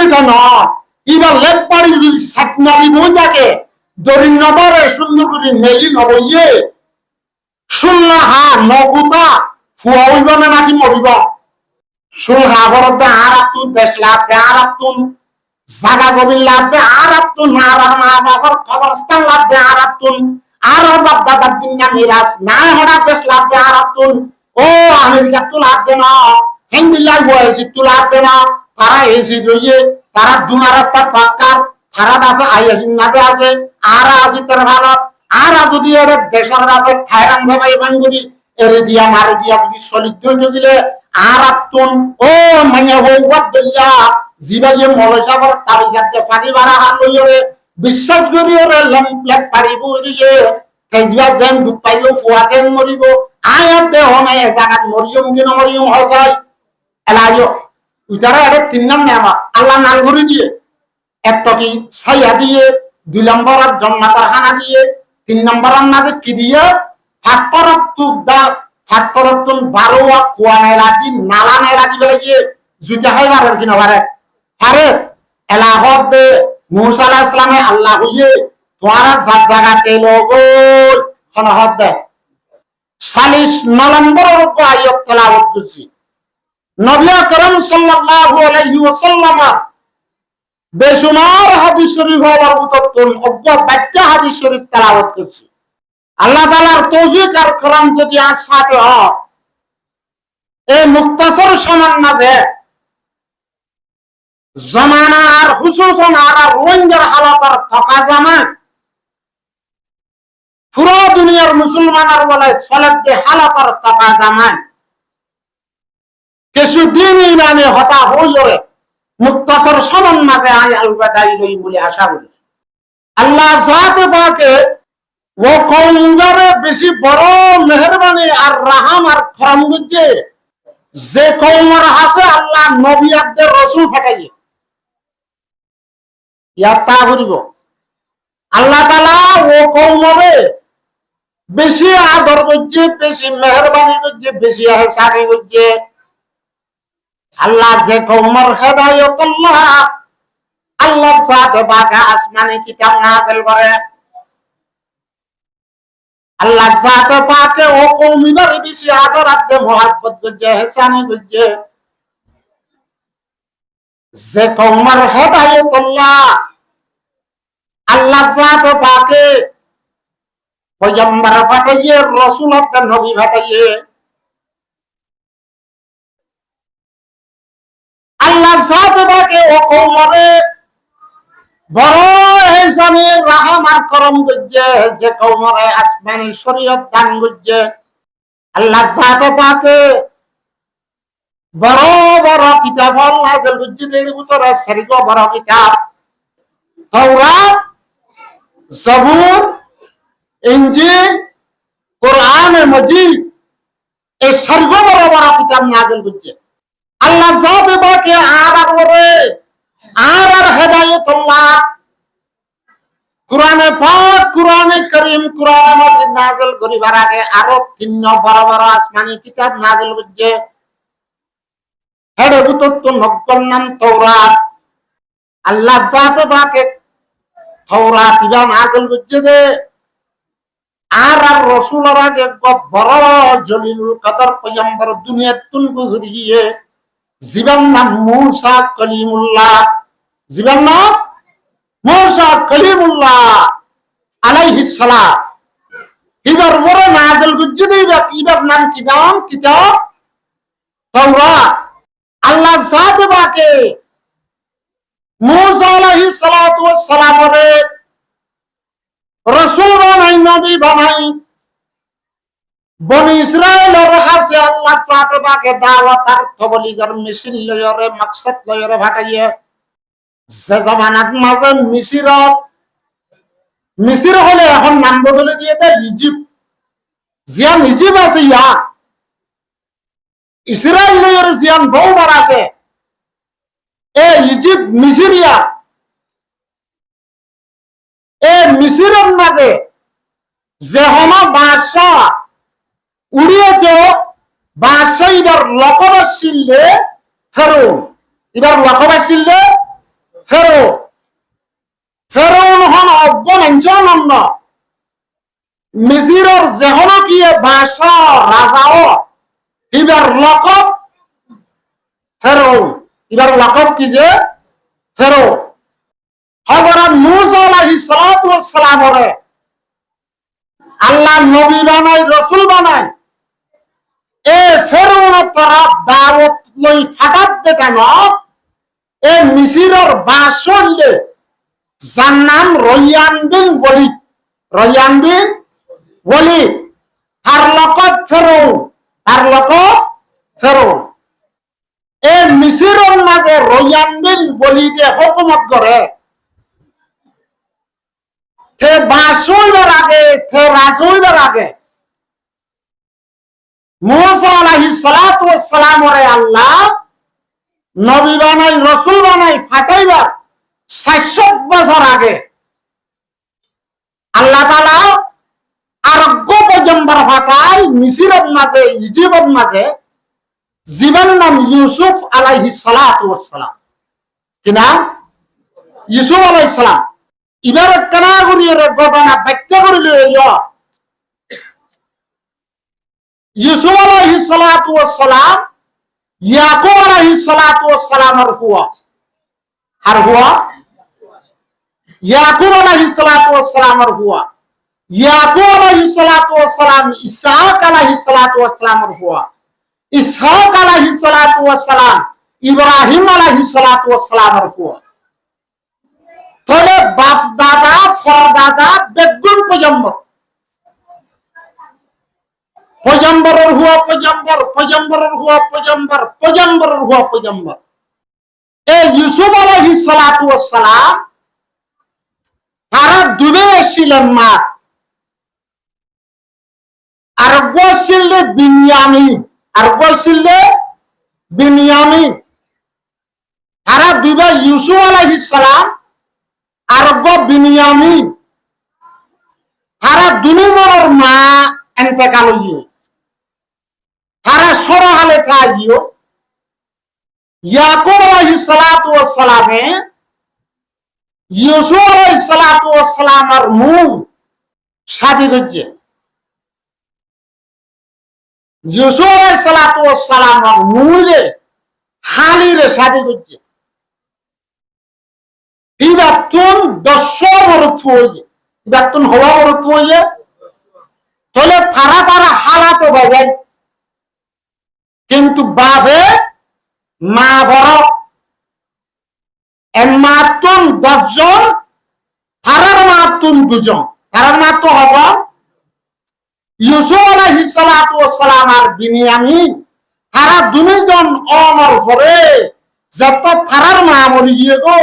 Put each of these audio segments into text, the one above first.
এটা নয় এবার লেপ পাড়ি যদি সাতনালি বইটাকে দরিন নবরে সুন্দর করে মেলি নবইয়ে শুনলা হা নগুতা ফুয়া হইব না নাকি মরিব শুন হা বরদে আর আতুন দেশ লাভ দে আর আতুন জাগা জমিন লাভ দে আর আতুন আর মা বাবার কবরস্থান লাভ দে আর আতুন আর বাপ দাদার দুনিয়া মিরাজ না হঠাৎ দেশ লাভ দে আর আতুন ও আমেরিকা তো লাভ দে না হিন্দিল্লাহ বয়সী তো লাভ দে না তারা এসে রইয়ে তারা দুনা রাস্তা ফাঁকার তারা আছে আইয়াসিন মাঝে আছে আর আছে তার ভালো আর যদি এর দেশের আছে ঠায়রান ভাই বাঙ্গুরি এর দিয়া মারে দিয়া যদি সলিড হইতে গেলে আর আতুন ও মাইয়া হইবাদ দিল্লা জিবাইয়ে মলসাবর তাবি যাতে ফানি বাড়া হাত লইরে বিশ্বাস করিও রে লম্পলেট পারিব ইয়ে তেজবা যেন দুপাইলো ফুয়া যেন মরিব আয়াত দেহ নাই জায়গাত মরিয়ম কিন মরিয়ম হয় যায় এলাইও উতারা এটা তিন নাম নেমা আল্লাহ নাম করে দিয়ে একটা কি ছাইয়া দিয়ে 2 নম্বর জন্মাতার হানা দিয়ে 3 নম্বর মাঝে কি দিয়ে ফাটপরতুন 12 কুয়া মেলা দি নালা মেলা দি বলে গিয়ে জুতা হয় বারের কিনা বারে আরে এলাহত দে মুসা আলাইহিস সালামে আল্লাহ হইয়ে তোরা জায়গাতে লোগো খনহত দে 40 নম্বরের আয়াত তেলাওয়াত করছি নবী আকরাম সাল্লাল্লাহু আলাইহি ওয়াসাল্লাম বেশুমার হাদিস শরীফ হওয়ার উত্তম অজ্ঞ বাক্য হাদিস শরীফ তেলাওয়াত করছি আল্লাহ তাআলার তৌফিক আর করম যদি আসাতে হয় এই মুক্তাসর সমান মাঝে জামানার হুসুসন আর রোহিঙ্গার হালাতার থকা জামান পুরো দুনিয়ার মুসলমানের বলে সলাতে হালাতার থকা জামান কিছুদিন ইমানে হতা হইরে মুক্তাসর সমান মাঝে আই আলবাদাই লই বলে আশা করি আল্লাহ জাতে পাকে ও কওমরে বেশি বড় মেহেরবানি আর রাহম আর করম বুঝে যে কওমর আছে আল্লাহ নবী আদের রাসূল ফাটাইয়ে ইয়াতা করিব আল্লাহ তাআলা ও কওমরে বেশি আদর করছে বেশি মেহেরবানি করছে বেশি ইহসানি করছে আল্লাহ যে কওমর হেদায়েত আল্লাহ জাতে পাক আসমানি কিতাব নাযিল করে আল্লাহ জাতে পাক ও কওমিদের বেশি আদর আদে মোহাব্বত করছে ইহসানি করছে যে কওমর হেদায়েত আল্লাহ জাতে পাক পয়গম্বর ফাটাইয়ে রাসূল ও নবী ফাটাইয়ে আল্লাহ জাতে পাক ও কওমরে বড় ইহসানি রহম আর করম করছে যে কওমরে আসমানি শরীয়ত দান করছে আল্লাহ জাতে পাক বড় বড় কিতাব নাযিল করছে এর ভিতরে সারিগো বড় কিতাব তাওরাত জবুর ইনজিল কোরআন মজিদ এই সারিগো বড় বড় কিতাব নাযিল করছে আল্লাহ জাতে পাক আর হেদায়েতুল্লাহ কোরআনে পাক কোরআনে কারীম কোরআন মাজিদ নাযিল করিবার আগে আরো 3 বড় বড় আসমানি কিতাব নাযিল হচ্ছে এর ভিতর নব্বর নাম তাওরাত আল্লাহ জাতে পাক তাওরাত ইবা নাযিল হচ্ছে যে আর রাসূলের আগে বড় জলিলুল কদর পয়গম্বর দুনিয়াতুন গুজরিয়ে জীবন নাম মুসা কলিমুল্লাহ জীবন নাম মুসা কলিমুল্লাহ আলাইহিস সালাম এবার ওরে নাযিল করছে এবার নাম কি নাম কিতাব তাওরাত আল্লাহ জাতে পাক মুসা আলাইহিস সালাতু ওয়াস সালামরে রাসূল বানাই নবী বানাই বনি ইসরাইলের হাসে আল্লাহ জাতে পাক দাওয়াত আর তবলীগের মিশন লয়রে মাকসাদ লয়রে ভাটাইয়ে যে জামানাত মাঝে মিশর হলে এখন নাম বদলে দিয়ে দেয় ইজিপ্ট জিয়ান ইজিপ্ট আছে ইয়া ইসরায়েলের জিয়ান বহুবার আছে এ ইজিপ্ট মিশরিয়া এ মিশরের মাঝে যে হমা বাদশাহ উড়িয়েছে বাদশাহ এবার লকবাসিল্লে ফেরুন এবার লকবাসিল্লে ফেরো ফেরাউন হন অজ্ঞ মানুষের নাম মিজিরর যেহন কি বাসা রাজাও ইবার লকব ফেরাউন ইবার লকব কি যে ফেরো হযরত মূসা আলাইহিস সালাতু ওয়াস সালামরে আল্লাহ নবী বানাই রাসূল বানাই এ ফেরাউন তারা দাওয়াত লই ফাটাত দেখান এ মিসিরর বাসলে যার নাম রয়ান বিন ওয়ালিদ রয়ান বিন ওয়ালিদ তার লকব ফেরাউন এ মিসিরর মাঝে রয়ান বিন ওয়ালিদে হুকুমত করে তে বাস হইবার আগে তে রাজ হইবার আগে মূসা আলাইহিস সালাতু ওয়াস সালামরে আল্লাহ নবী বানাই রাসূল বানাই ফাটাইবার ৬০০ বছর আগে আল্লাহ তাআলা আরোগ্য পয়গম্বর ফাটাই মিসরের মাঝে ইজিপ্টের মাঝে জীবন নাম ইউসুফ আলাইহিস সালাতু ওয়াস সালাম কি নাম ইউসুফ আলাইহিস সালাম ইবার কেনা করিয়ে ঘটনা ব্যাখ্যা করিল ইউসুফ আলাইহিস সালাতু ওয়াস সালাম ইয়াকুব আলাইহিস সালাতু ওয়াস সালামের হুয়া আর হুয়া ইয়াকুব আলাইহিস সালাতু ওয়াস সালামের হুয়া ইয়াকুব আলাইহিস সালাতু ওয়াস সালাম ইসহাক আলাইহিস সালাতু ওয়াস সালামের হুয়া ইসহাক আলাইহিস সালাতু ওয়াস সালাম ইব্রাহিম আলাইহিস সালাতু ওয়াস সালামের হুয়া তাহলে বাপ দাদা ফরদাদা বেগুন পয়গম্বরের হুয়া পয়গম্বরের হুয়া পয়গম্বর এই ইউসুফ আলাইহিস সালাতু ওয়াস সালাম তারা দুবে ছিলেন মা আর গোসিলে বিনিয়ামিন তারা দুবে ইউসুফ আলাইহিস সালাম আর বিনিয়ামিন তারা দুজনের মা এন্তেকাল হইয়ে তারা সরহালে কাজিও ইয়াকুব আলাইহিস সালাতু ওয়াস সালামে ইউসুফ আলাইহিস সালাতু ওয়াস সালামের মূল শাদী হচ্ছে ইউসুফ আলাইহিস সালাতু ওয়াস সালামের মূলে হালিরে শাদী হচ্ছে ইবাতুন ১০ বরত হইয়ে ইবাতুন হওয়া বরত হইয়ে তাহলে তারা হালাতো ভাই কিন্তু বাপে মা বড় মাতুন ১০ জন তারার মাতুন ২ জন তারার মাত্র হব ইউসুফ আলাইহিস সালাতু ওয়াস সালাম আর বিনিয়ামিন তারা দুজন অমর করে যত তারার মা মরি গিয়ে গো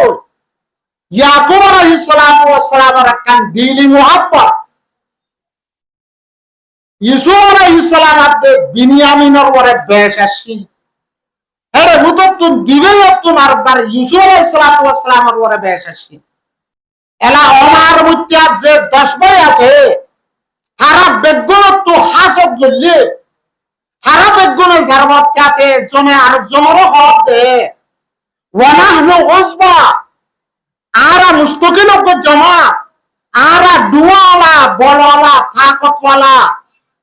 ইয়াকুব আলাইহিস সালাতু ওয়াস সালামের কান দিলি মুহাব্বত ইউসুফ আলাইহিস সালাম আপনি বিনিয়ামিনের পরে বেশ আসি আরে ভূতত তো দিবেই তোমার বার ইউসুফ আলাইহিস সালাতু ওয়াস সালামের পরে বেশ আসি এলা ওমার মুত্তা যে 10 ভাই আছে তারা বেগুনত্ব হাসদ গলে তারা বেগুন জারবত কাতে জনে আর জমরও হক দে ওয়ানাহনু উসবা আরা মুস্তাকিল জমা আরা দুয়ালা বলওয়ালা তাকতওয়ালা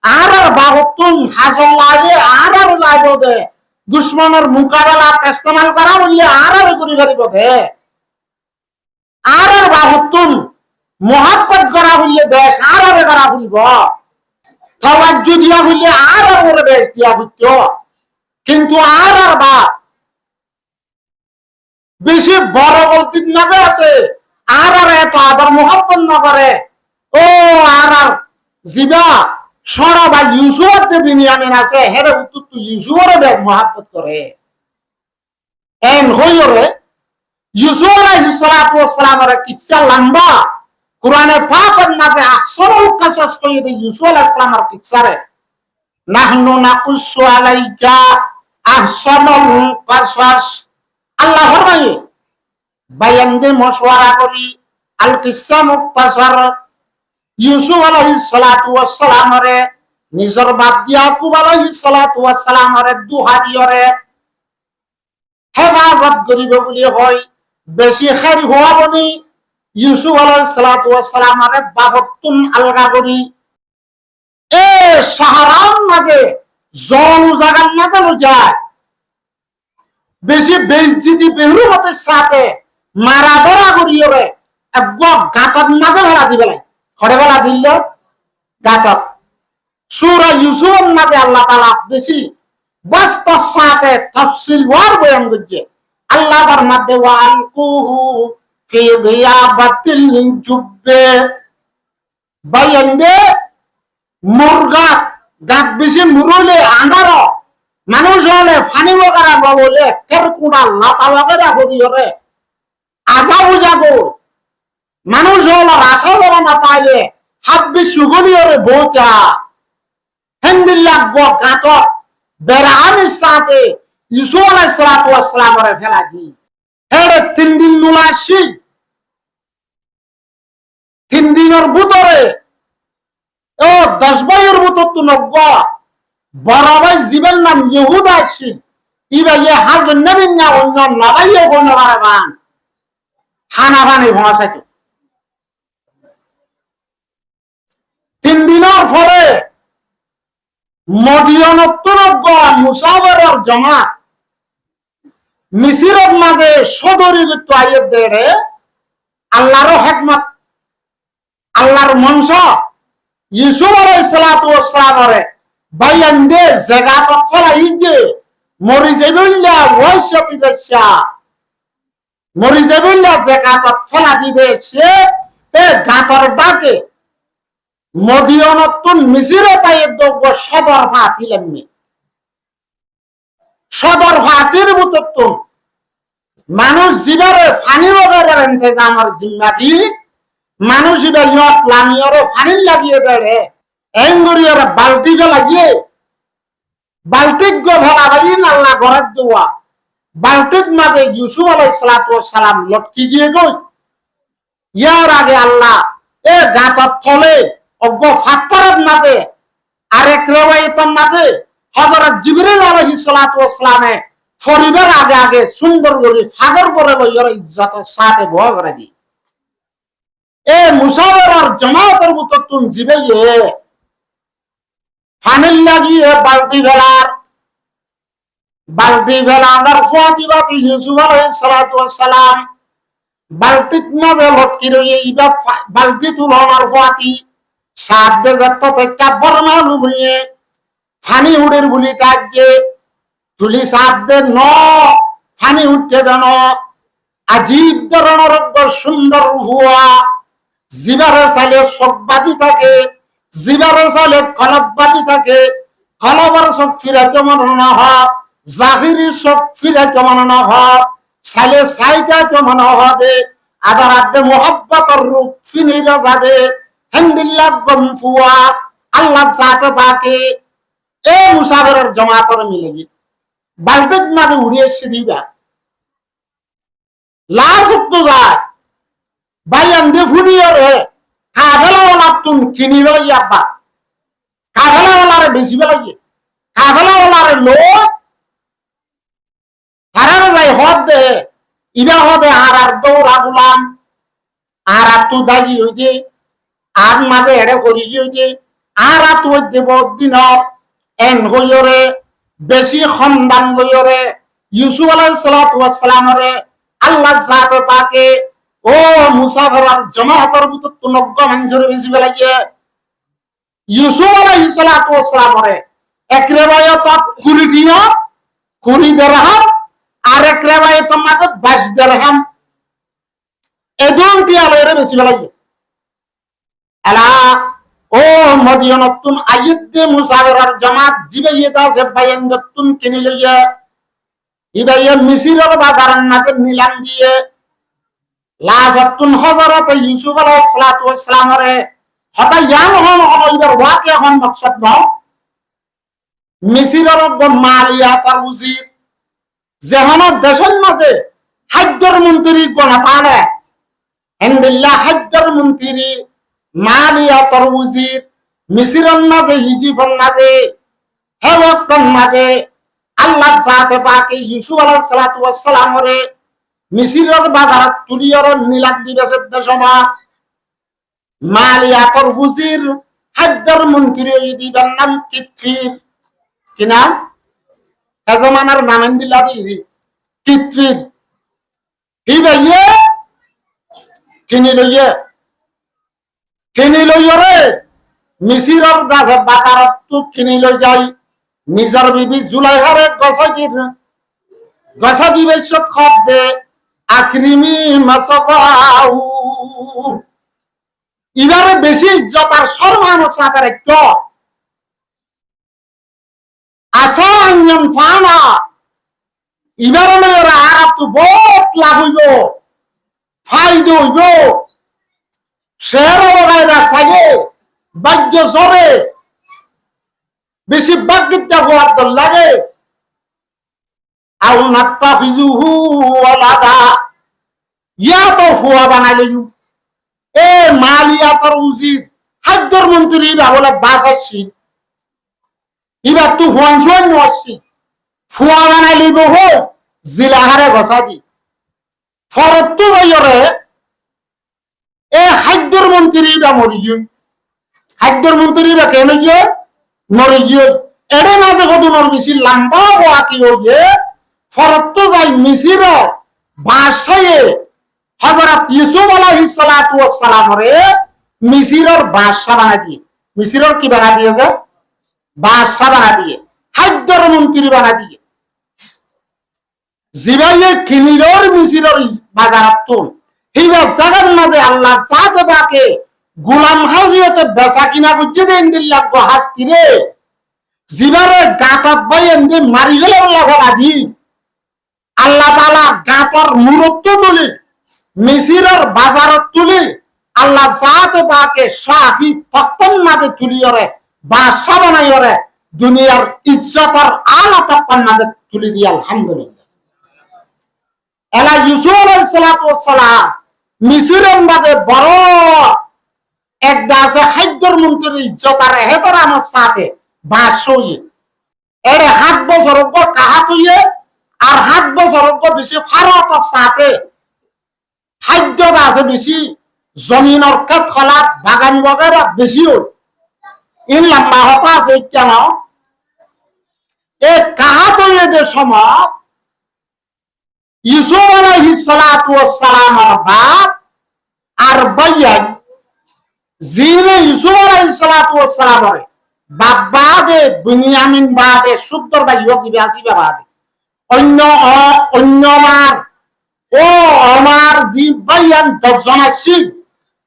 আরার বাগতুন হাজলালে আরার লাইব দে দুশমনের মোকাবেলা ইস্তেমাল করা বললে আরার করি পারিব দে আরার বাগতুন মোহাব্বত করা বললে বেশ আরারে করা বলব তাওয়াজ্জু দিয়া বললে আরার ওরে বেশ দিয়া বুঝতো কিন্তু আরার বা বেশি বড় গলতির মাঝে আছে আরার এত আবার মোহাব্বত না করে ও আরার জিবা সরা বা ইউসুফ বিনিয়ামিন আছে হেরে উত্তর তো ইউসুফরে বেগ মোহাব্বত করে এন হইরে ইউসুফ আলাইহিস সালাতু ওয়াস সালামের কিচ্ছা লম্বা কুরআনে পাকের মাঝে আকসরুল কাসাস কই দে ইউসুফ আলাইহিস সালামের কিচ্ছারে নাহনু নাকুসু আলাইকা আহসানুল কাসাস আল্লাহ ফরমায়ে বায়ান দে মশওয়ারা করি আল কিচ্ছা মুক্তাসার ইউসুফ আলাইহিস সালাতু ওয়াস সালামরে নিজর বাপ ইয়াকুব আলাইহিস সালাতু ওয়াস সালামরে দুহা দিয়রে হেফাজত করিব বলি হয় বেশি খাই হওয়া বনি ইউসুফ আলাইহিস সালাতু ওয়াস সালামের বাহত্তুন আলগা করি এ সাহারার মাঝে জন জাগান মাঝে যায় বেশি বেইজ্জতি বেহুরমতের সাথে মারা ধরা করিওরে এক গাতত মাঝে ভেলা দিবে লাই খড়ে ভেলা দিল গাতত সূরা ইউসুফের মাঝে আল্লাহ তাআলা বেশি বাস্তব সাথে তাফসীল ওয়ার বয়ান করছে আল্লাহ ফরমাতে ওয়া আলকুহু ফি গিয়াবাতিল জুব্বে বাইন্দে মুরগা গাত বেশি মুরলে আন্ধার মানুষ হলে ফানি বগারা বলে কেরকুড়া লাতা বগারা করিওরে আজা বুঝাবো মানুষ হল রাসা জমা না পাইলে হাব্বি সুগলিওরে বউটা হেন্দিল্লাহ গাত বেড়ামির সাথে ইউসুফ আলাইহিস সালাতু ওয়াস সালামের ফেলা দি হেড়ে 3 দিন মুলাশি 3 দিনের ভিতরে ও 10 বছর ভিতর তো নব্য বড় ভাই জীবন নাম ইহুদা আছে ইবাইয়ে হাজন নবীন না অন্য নবাইয়ে কোন বারবান খানা বানি ভাষাতে 3 দিনের পরে মদিয়নত্তনজ্ঞ মুসাফিরের জামাত মিসরের মাঝে সদরিত আইয়ত দেড়ে আল্লাহর হিকমত আল্লাহর মনস ইউসুফ আলাইহিস সালাতু ওয়াস সালামের বাইন্দে জায়গাত ফলাই যে মরি যাইবল্লা ওয়াইসাতি দশা মরি যাইবল্লা জায়গাত ফলা দিবে সে এ গাতর ডাকে মদিয়নতুন মিসরে তাই দগ সদর ফাতিলামনি সদর ফাতির বুততুন মানুষ জিবারে ফানি বগারের ইন্তজামের জিম্মাদি মানুষ ইবা ইয়ত লামিয়রে ফানি লাগিয়ে দেড়ে এঙ্গুরিয়র বালতি লাগিয়ে বালতিক গো ভলা ভাই আল্লাহ ঘরের দোয়া বালতিক মাঝে ইউসুফ আলাইহিস সালাতু ওয়াস সালাম লটকি গিয়ে গই ইয়ার আগে আল্লাহ এ গাতত থলে অজ্ঞ ফাত্তরের মাঝে আরেক রেওয়ায়তের মাঝে হযরত জিবরিল আলাইহিস সালাতু ওয়াস সালামে ফরিবার আগে আগে সুন্দর করে ফাগর করে লইয়ার ইজ্জতের সাথে ভয় করে দি এ মুসাফিরের জামাতের বুততুন জিবেয়ে ফানিল লাগিয়ে বালতি ভেলার ফাতিবাতি ইউসুফ আলাইহিস সালাতু ওয়াস সালাম বালতিত মাঝে লটকি রইয়ে ইবা বালতি তুলনার ফাতি সাদে যত থেকে বর্ণালু হইয়ে ফানি উড়ের বুলি কাজে তুলি সাদে ন ফানি উঠতে দেন আজীব ধরনের সুন্দর হুয়া জিবারে সালে সববাজি থাকে জিবারে সালে কলববাজি থাকে কলবার সব ফিরে কেমন না হয় জাহিরি সব ফিরে কেমন না হয় সালে সাইটা কেমন হবে আদার আদে মোহাব্বতের রূপ ফিনিরা যাবে হেন্দিল্লাহ গমফুয়া আল্লাহ সাথে বাকে এ মুসাফিরের জামাতের মিলে বালতিত মাঝে উড়িয়ে সিদিবা লাশ তো যায় বাইয়ান দে ফুনিয়রে কাফেলাওয়ালা তুন কিনি বেলাই আব্বা কাফেলাওয়ালারে বেশি বেলাই কাফেলাওয়ালারে লো তারারে যাই হদ দে ইবা হদে আর দৌড়া গুলাম আর তু দাগি হইতে আর মাঝে এড়ে করি হইতে আর তু হইতে দিন এন হইরে বেশি খন্দান হইরে ইউসুফ আলাইহিস সালাতু ওয়াস সালামরে আল্লাহ জাতে পাকে ও মুসাফিরের জামাতের ভিতর তো নগ্গ মানুষের বেশি বেলাইয়ে ইউসুফ আলাইহিস সালাতু ওয়াস সালামরে এক রিওয়ায়াত 20 দিনার 20 দিরহাম আর এক রিওয়ায়াত মাঝে 22 দিরহাম এই দুটি আলোরে বেশি বেলাইয়ে আলা ও মদিনাতুন আইয়দে মুসাফিরের জামাত জিবাইয়েতা সে বাইয়ানতুন কিনি লইয়া ইবাইয়া মিসরের বাজারের মাঝে নিলাম দিয়ে লাজাতুন হযরত ইউসুফ আলাইহিস সালাতু ওয়াস সালামরে হতা ইয়ান হন হইবার ওয়াকে হন মাকসাদ নাও মিসরের মালিয়াতার উজির যেহন দেশের মাঝে হাজ্জর মন্ত্রী গণতানে ইনবিল্লাহ হাজ্জর মন্ত্রী মালিয়াতার উজির মিসরের মাঝে ইজিপ্টের মাঝে হেওয়াতন মাঝে আল্লাহ জাতে পাকে ইউসুফ আলাইহিস সালাতু ওয়াস সালামরে মিশিরের বাজার তুলিয়র নীলাক দিবসের সময় মালিয়াতর হুজির খাদ্যর মন্ত্রী দিবেন নাম কিচ্ছির কি নাম এজমানার নামেন দিলারি কিচ্ছির কি ভাইয়ে কিনি লইয়ে রে মিশিরের বাজারত তো কিনি লই যাই নিজর বিবি জুলাইহারে গছা দিবে খদ্দে আকরিমি মাসাফাউ এবারে বেশি ইজ্জত আর সম্মান সাথে একটু আসা আঞ্জন ফানা এবারে ওরা আর তো বহুত লাভ হইব ফায়দা হইব শেয়ার লাগাইরা ফাইলে ভাগ্য জোরে বেশি বাগ্যিতা হওয়ার দল লাগে আউ নাত্তাফিজুহু ওয়ালাদা ইয়া তো ফুয়া বানাই লইউ এ মালিয়াতর উজির খাদ্যর মন্ত্রী বলে বাঁচাচ্ছি এবার তুই ফোন শোন আসছি ফুয়া বানাই লইব হো জিলাহারে ঘষা দি ফরত তো যাইরে এ খাদ্যর মন্ত্রী মরি গিয়ে খাদ্যর মন্ত্রী কেন গিয়ে মরে গিয়ে এড়ে মাঝে কত নর বেশি লম্বা হওয়া কি হয়ে ফরত তো যাই মিশির বাসায় হযরত ইউসুফ আলাইহিস সালাতু ওয়াস সালামরে মিশরের বাদশা বানা দিয়ে মিশরের কি বানা দিয়েছে বাদশা বানা দিয়ে খাদ্যর মন্ত্রী বানা দিয়ে জিবাইয়ে কিনিরর মিশরের বাজারত এইবা জাগার মাঝে আল্লাহ জাতে বাকে গোলাম হাজিয়তে বেচা কিনা বুঝে দেন দিল্লাহ গো হাস্তিরে জিবারে গাতাত বাইন দি মারি গেলে আল্লাহ দি আল্লাহ তাআলা গাতার মুরত্ব বলে মিশরের বাজারত তুলি আল্লাহ জাতে পাকে শাহী তক্তন মাঝে তুলিয়রে বাদশা বানাইয়রে দুনিয়ার ইজ্জতর আলা তক্তন মাঝে তুলি দি আলহামদুলিল্লাহ এলা ইউসুফ আলাইহিস সালাতু ওয়াস সালাম মিশরের মাঝে বড় একটা আছে খাদ্যর মন্ত্রীর ইজ্জত আর হেতর আমার সাথে বাসই এরে 7 বছর কাহাত হইয়ে আর 7 বছর বেশি ফারাতার সাথে খাদ্য আছে বেশি জমিনের কাঠ খলা বাগান বগেরা বেশি ইন লম্বা হতা আছে কেন এ কাহাত হইয়ে সময় ইউসুফ আলাইহিস সালাতু ওয়াস সালামের বাপ আর বাইয়ান জিনে ইউসুফ আলাইহিস সালাতু ওয়াস সালামের বাপ বাদে বুনিয়ামিন বাদে সুদ্দর বাইয় কি আসিবা বাদে অন্যমার ও আমার জি বাইয়ান 10 জন আসি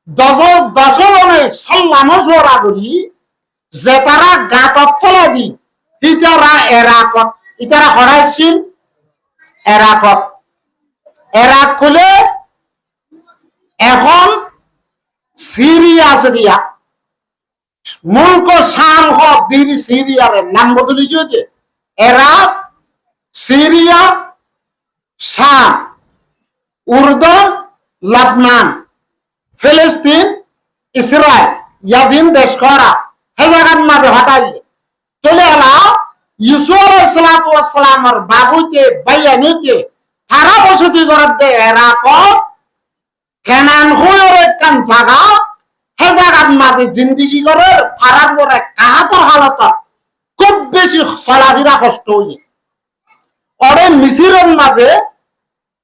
10 জনে সাল্লাম জোরা করি যে তারা গাতত ফলা দি ইতারা হরাইছিল এরাক খুলে এখন সিরিয়া আছে দিয়া মুলক শাম হক দিন সিরিয়ার নাম বদলি গিয়েছে এরা সিরিয়া শাম উর্দন লবনান ফিলিস্তিন ইসরায়েল ইয়াজিন দেশ করা হে জায়গার মাঝে হটাইলে চলে এলা ইউসুফ আলাইহিস সালাতু ওয়াস সালামের বাবুতে বাইয়ানিতে তারা বসতি করার দে এরা কেনান হয়ের একখান জায়গা হে জায়গার মাঝে জিন্দিগি করে তারার করে কাহাতর হালত খুব বেশি চলাফেরা কষ্ট হয়ে ওরে মিশরের মাঝে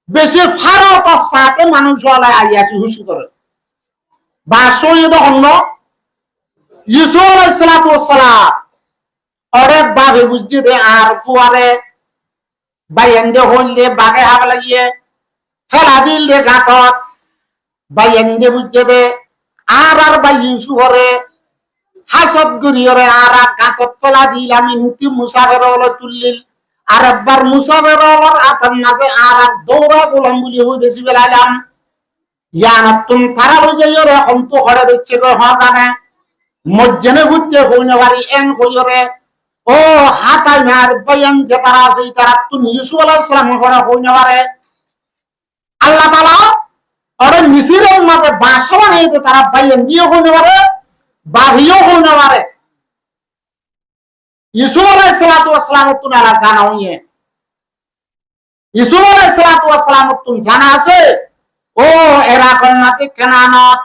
বেশি ফারাতার সাথে মানুষ আইয়াছি হুশি করে বাসই অন্য ইউসুফ আলাইহিস সালাতু ওয়াস সালাম ওরে বাগে বুঝছে দে আর ফুয়ারে বাইন্দে হইলে বাগে হাবা লাগিয়ে ফেলা দিলে গাতত বাইন্দে বুঝছে দে আর বাই ইউসুফরে হাসত গরিয়রে আর গাতত ফেলা দিলাম ইনতি মুসাফের হলো তুললিল আর একবার মুসাফের হলোর আতন মাঝে আর দৌড়া গোলাম বলি হই বেশি বেলাইলাম ইয়ান তুম তারা হই যাইরে হন্ত হড়ে বেচে গো হ জানে মজ্জনে ফুটতে হইনে বাড়ি এন কইরে ও হাতাই মার বয়ান যে তারা আছে তারা তুমি ইউসুফ আলাইহিস সালাম হড়ে হইনে বারে আল্লাহ তাআলা ওরে মিশরের মাঝে বাসা বানাইতে তারা বয়ান দিয়ে হইনে বারে বাহিও হইনে বারে ইউসুফ আলাইহিস সালাতু ওয়াস সালাম তুনারা জানাওয়ে ইউসুফ আলাইহিস সালাতু ওয়াস সালাম তুমি জানা আছে ও এরা কন্যাতে কেনানত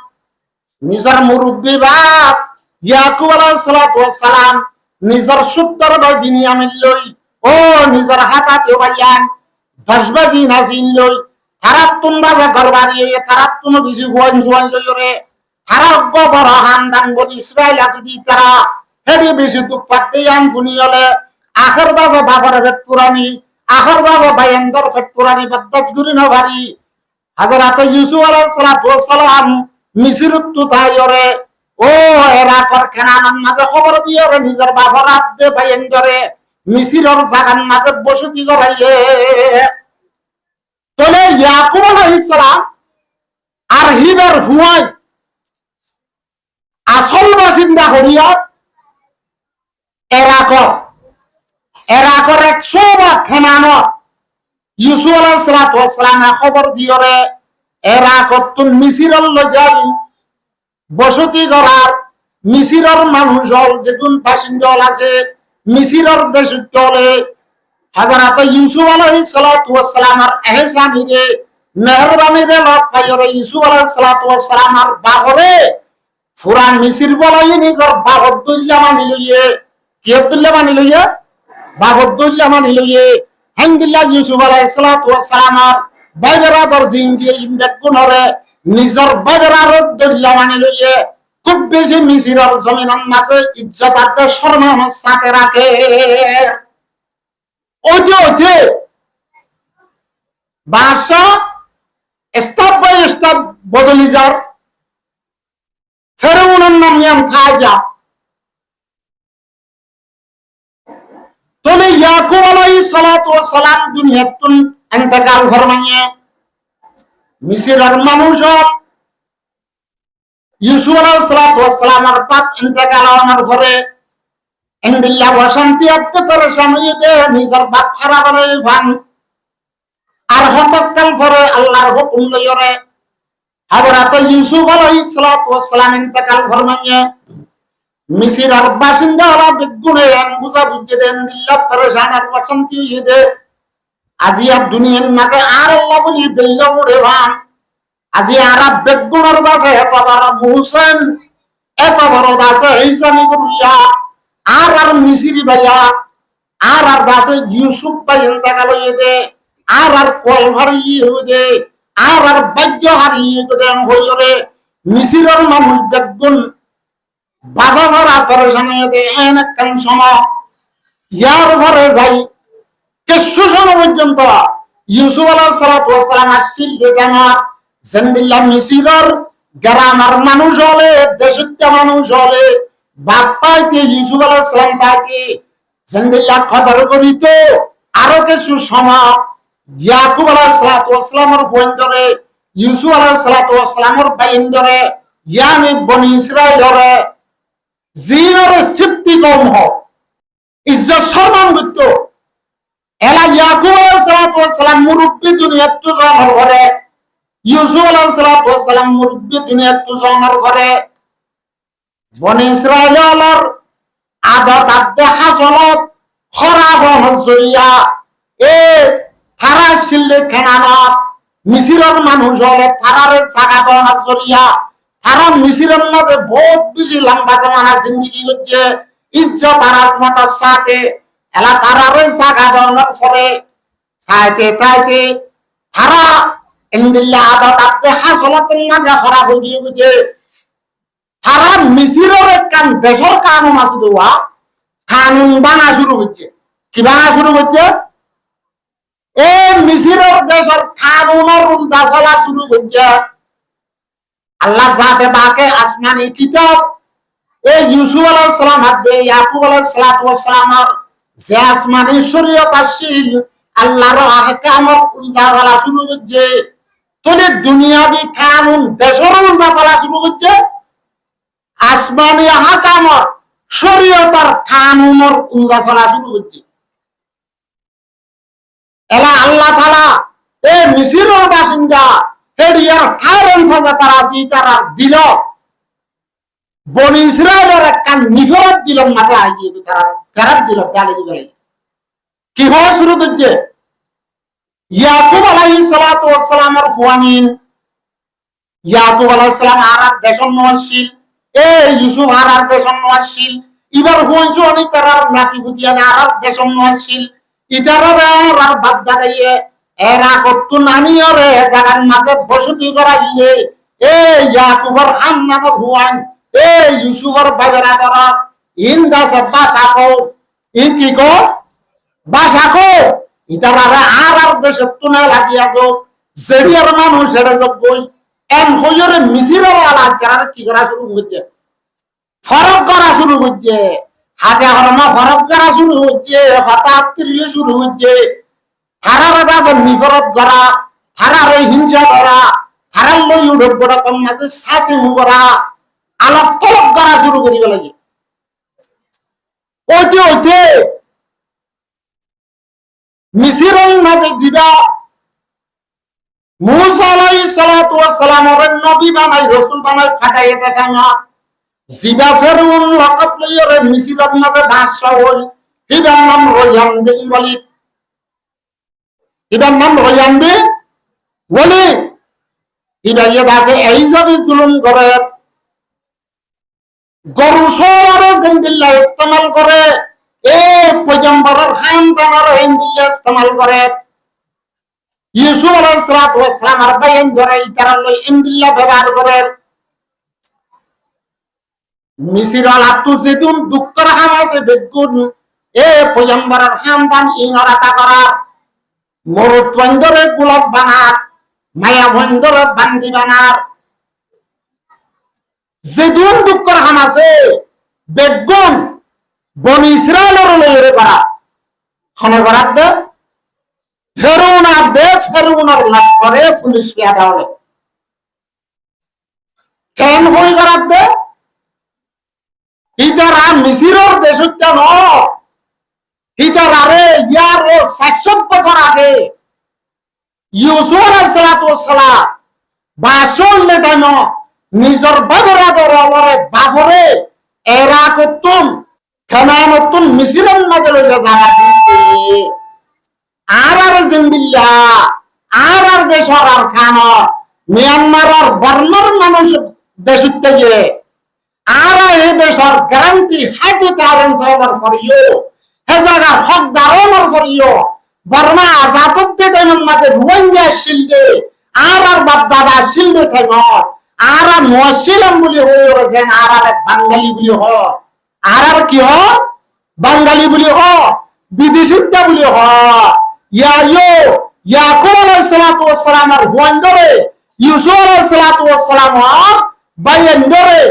নিজের মুরব্বী বাপ ইয়াকুব আলাইহিস সালাতু ওয়াস সালাম নিজের সত্তর ভাই বিনিয়ামিন লই ও নিজের হাতাতে ভাইয়ান 10 বাজি নাজিন লই তারাতুন বাজা গরবারি তারাতুন বিজি হওয়ান জোয়ান লইরে তারা বড় হান্দান বলি ইসরাইল আছে দি তারা হেডি বেশি দুঃখ পাতে আন ফুনিয়লে আখর বাজা বাবার ভেট পুরানি আখর বাবা বাইন্দর ফেট পুরানি বদ্দত গুরি নভারি হযরত ইউসুফ আলাইহিস সালাতু ওয়াস সালাম মিসরত তো তাইরে ও এরা কর কেনানান মাঝে খবর দিয়রে নিজের বাবার হাত দে বাইন্দরে মিসিরর জাগান মাঝে বসতি গরাইয়ে তলে ইয়াকুব আলাইহিস সালাম আর হিবের হুয়াই আসল বাসিন্দা হরিয়া এরাকর 100 বা খেনানো ইউসুফ আলাইহিস সালাতু ওয়াস সালাম খবর দিয়রে এরাকর তুন মিসিরল লজাই বসতি গরার মিসিরর মানুষ হল যেতুন বাসিন্দা আছে মিসিরর দেশ চলে হযরত ইউসুফ আলাইহিস সালাতু ওয়াস সালামের ইহসানিরে মেহেরবানিরে লক পাইরে ইউসুফ আলাইহিস সালাতু ওয়াস সালামের বাহরে ফুরান মিসির বলাই নিজের বাহদুল্লাহ মানি লইয়ে কি আব্দুল্লাহ মানি লইয়ে বাহদুল্লাহ মানি লইয়ে আলহামদুলিল্লাহ ইউসুফ আলাইহিস সালাতু ওয়াস সালামের বাইবেরাদর জিঙ্গি ইমদাদ গুনরে নিজের বাইবেরাদর দুল্লাহ মানি লইয়ে খুব বেশি মিসিরের জমিনের মাঝে ইজ্জত আর সম্মান সাথে রাখে ওইতে ভাষা স্টেপ বাই স্টেপ বদলি যার ফেরাউনের নাম ইয়াম খাজা তলে ইয়াকুব আলাইহিস সালাতু ওয়াস সালাম দুনিয়াতুন ইন্তেকাল ফরমাইয়ে মিসরের মানুষ ইউসুফ আলাইহিস সালাতু ওয়াস সালামের বাপ ইন্তেকাল হওয়ার পরে ইন্দিল্লাহ শান্তি আতে পরেশান হয়ে দে নিজের বাপ খারাপ হয়ে ভান আর হঠাৎকাল পরে আল্লাহর হুকুম লইরে হযরত ইউসুফ আলাইহিস সালাতু ওয়াস সালাম ইন্তেকাল ফরমাইয়ে মিসরের বাসিন্দারা বিগুণে বুঝা বুঝে দেন দিল্লাহ পরেশান আর শান্তি হয়ে দে আজিয়া দুনিয়ার মাঝে আর আল্লাহ বলি বেল্লা উড়ে ভান আজি আরব বেগুণের দাসে এত বড় মুহসেন এত বড় দাসে হিসানি করিয়া আর মিসরি ভাইয়া আর দাসে ইউসুফ ভাই ইন্তেকাল হয়ে দে আর কল হারিয়ে হয়ে দে আর বাদ্য হারিয়ে দে হইরে মিসরের মানুষ বেগুন বাধা ধরা পরেশান হয়ে দে এন কান সময় ইয়ার ঘরে যাই কিছু সময় পর্যন্ত ইউসুফ আলাইহিস সালাতু ওয়াস সালাম আসছিল জামাত জেন্দিল্লাহ মিসরের গ্রামের মানুষ হলে দেশিত্য মানুষ হলে বাপ পাইতে ইউসুফ আলাইহিস সালাম পাইতে জেন্দিল্লাহ খবর করিত আরো কিছু সময় ইয়াকুব আলাইহিস সালাতু ওয়াস সালামের ফোনদরে ইউসুফ আলাইহিস সালাতু ওয়াস সালামের বাইন্দরে ইয়ানি বনি ইসরাইলরে জিনর সিফতি কম হ ইজ্জত সম্মান দিত এলা ইয়াকুব আলাইহিস সালাতু ওয়াস সালাম মুরব্বি দুনিয়াত তো জন্মের ঘরে ইউসুফ আলাইহিস সালাতু ওয়াস সালাম মুরব্বি দুনিয়াত তো জন্মের ঘরে বনি ইসরাইলের আদত আদে হাসলত খরাব হজরিয়া এ তারা শিল্লে খেনানত মিসরের মানুষ হলে তারারে জাগা দেওয়ার জরিয়া তারা মিসরের মধ্যে বহুত বেশি লম্বা জামানার জিন্দেগি হচ্ছে ইজ্জত আর আজমতের সাথে এলা তারারে জাগা দেওয়ার পরে তাইতে তারা ইন্দিল্লাহ আদত আদে হাসলতের মাঝে খরাব হয়ে গিয়ে তারা মিসরের একটা দেশের কানুন আছে দেওয়া কানুন বানা শুরু হচ্ছে কি বানা শুরু হচ্ছে এই মিসরের দেশের কানুনের উল্টা চলা শুরু হচ্ছে আল্লাহ জাতে বাকে আসমানি কিতাব এই ইউসুফ আলাইহিস সালাম হাতে ইয়াকুব আলাইহিস সালাতু ওয়াস সালামের যে আসমানি শরীয়ত আসিল আল্লাহর আহকামত উল্টা চলা শুরু হচ্ছে তবে দুনিয়াবি কানুন দেশের উল্টা চলা শুরু হচ্ছে আসমানি আহকামত শরীয়তের কানুনের উল্টা চলা শুরু হচ্ছে এলা আল্লাহ তাআলা এই মিসরের বাসিন্দা হেডিয়ার কারণ সাজা তারা তারা দিল বনি ইসরাইলের একটা নিফরত দিল মাথায় আগিয়ে তারা কারাত দিল ডালে গেলে কি হয় শুরু হচ্ছে ইয়াকুব আলাইহিস সালাতু ওয়াস সালামের ফুয়ানিন ইয়াকুব আলাইহিস সালাম আর দেশন নওয়াশিল ইউসুফ আর দেশন নওয়াশিল ইবার ফুয়ানছো অনেক তারার নাতি ফুটিয়া আর দেশন নওয়াশিল ইতারার আর বাপ দাদাইয়ে এরা কত নানি ওরে জাগার মাঝে বসতি করাইলে ইয়াকুবর খানদানের ফুয়ান ইউসুফর বাবেরা করা ইন দাসে বাসাকো ইন কি কো বাসাকো ইতারারে আর দেশে তুনা লাগিয়া যোগ জেরিয়ার মানুষ এটা যোগ গই এন হইরে মিছিরের আলাদা কার কি করা শুরু হচ্ছে ফরক করা শুরু হচ্ছে হাজার হরমা ফরক করা শুরু হচ্ছে হঠাৎ তিরিলে শুরু হচ্ছে থারারে দাসে নিফরত করা থারারে হিংসা করা থারার লই উঠব বড় কম মাঝে শাসি মু করা আলাপ তলব করা শুরু করি লাগে ওইতে ওইতে মিছিরের মাঝে জিবা মুসা আলাইহিস সালাতু ওয়াস সালামের নবী বানাই রাসূল বানাই ফাটাইয়া দেখানা জিবা ফেরউন লকব লইরে মিছিরের মাঝে বাদশা হই ইদার নাম রায়ান বিন ওয়ালিদ ইদার নাম রায়ান বিন ওয়ালিদ ইদাইয়া দাসে এই সবই জুলুম করে গরু সরারে জিন্দিল্লাহ ইস্তেমাল করে পয়গম্বরের খানদানের হিন্দিল্লাহ ইস্তেমাল করে ইউসুফ আলাইহিস সালাতু ওয়াস সালাম আর বাইন ধরে ইতারা লই ইন্দিল্লাহ ব্যবহার করে মিসিরাল আত্তু যেদুন দুঃখর হামাসে বেগুন পয়গম্বরের খানদান ইনরাতা করা মরুত্বন্দরে গোলাপ বানার মায়া ভন্দরে বান্দি বানার যেদুন দুঃখর হামাসে বেগুন বনি ইসরায়েলের লইরে করা খনে করাত দে ফেরউন আর দে ফেরউনের লস্করে পুলিশ পেয়াদা হলে কেন হই করাত দে ইতারা মিসিরের দেশত্য ন ইতারারে ইয়ার ৬০ বছর আগে ইউসুফ আলাইহিস সালাতু ওয়াস সালাম বাসল টাইম নিজের বাবরা দরবারে বাবরে এরা কতুম খানামতুন মিসিরের মাঝে লইয়া জায়গা দিতে আর জিন্দিল্লা আর দেশর আর খান মিয়ানমার আর বর্মার মানুষ দেশত্য গিয়ে আর এই দেশের গ্যারান্টি হাইতে তারেন সবার করিও হে জায়গার হক দারণের করিও বর্মা আজাদত দে টাইমের মাঝে রোহিঙ্গা শিলদে আর বাপ দাদা শিলদে টাইম আর মুসলিম বলি হয়ে রয়েছেন আর বাঙালি বলি হ আর কি হ বাঙালি বলি হ বিদেশিতা বলি হ ইয়াকুব আলাইহিস সালাতু ওয়াস সালামের হুয়ান্দরে ইউসুফ আলাইহিস সালাতু ওয়াস সালামের বাইন্দরে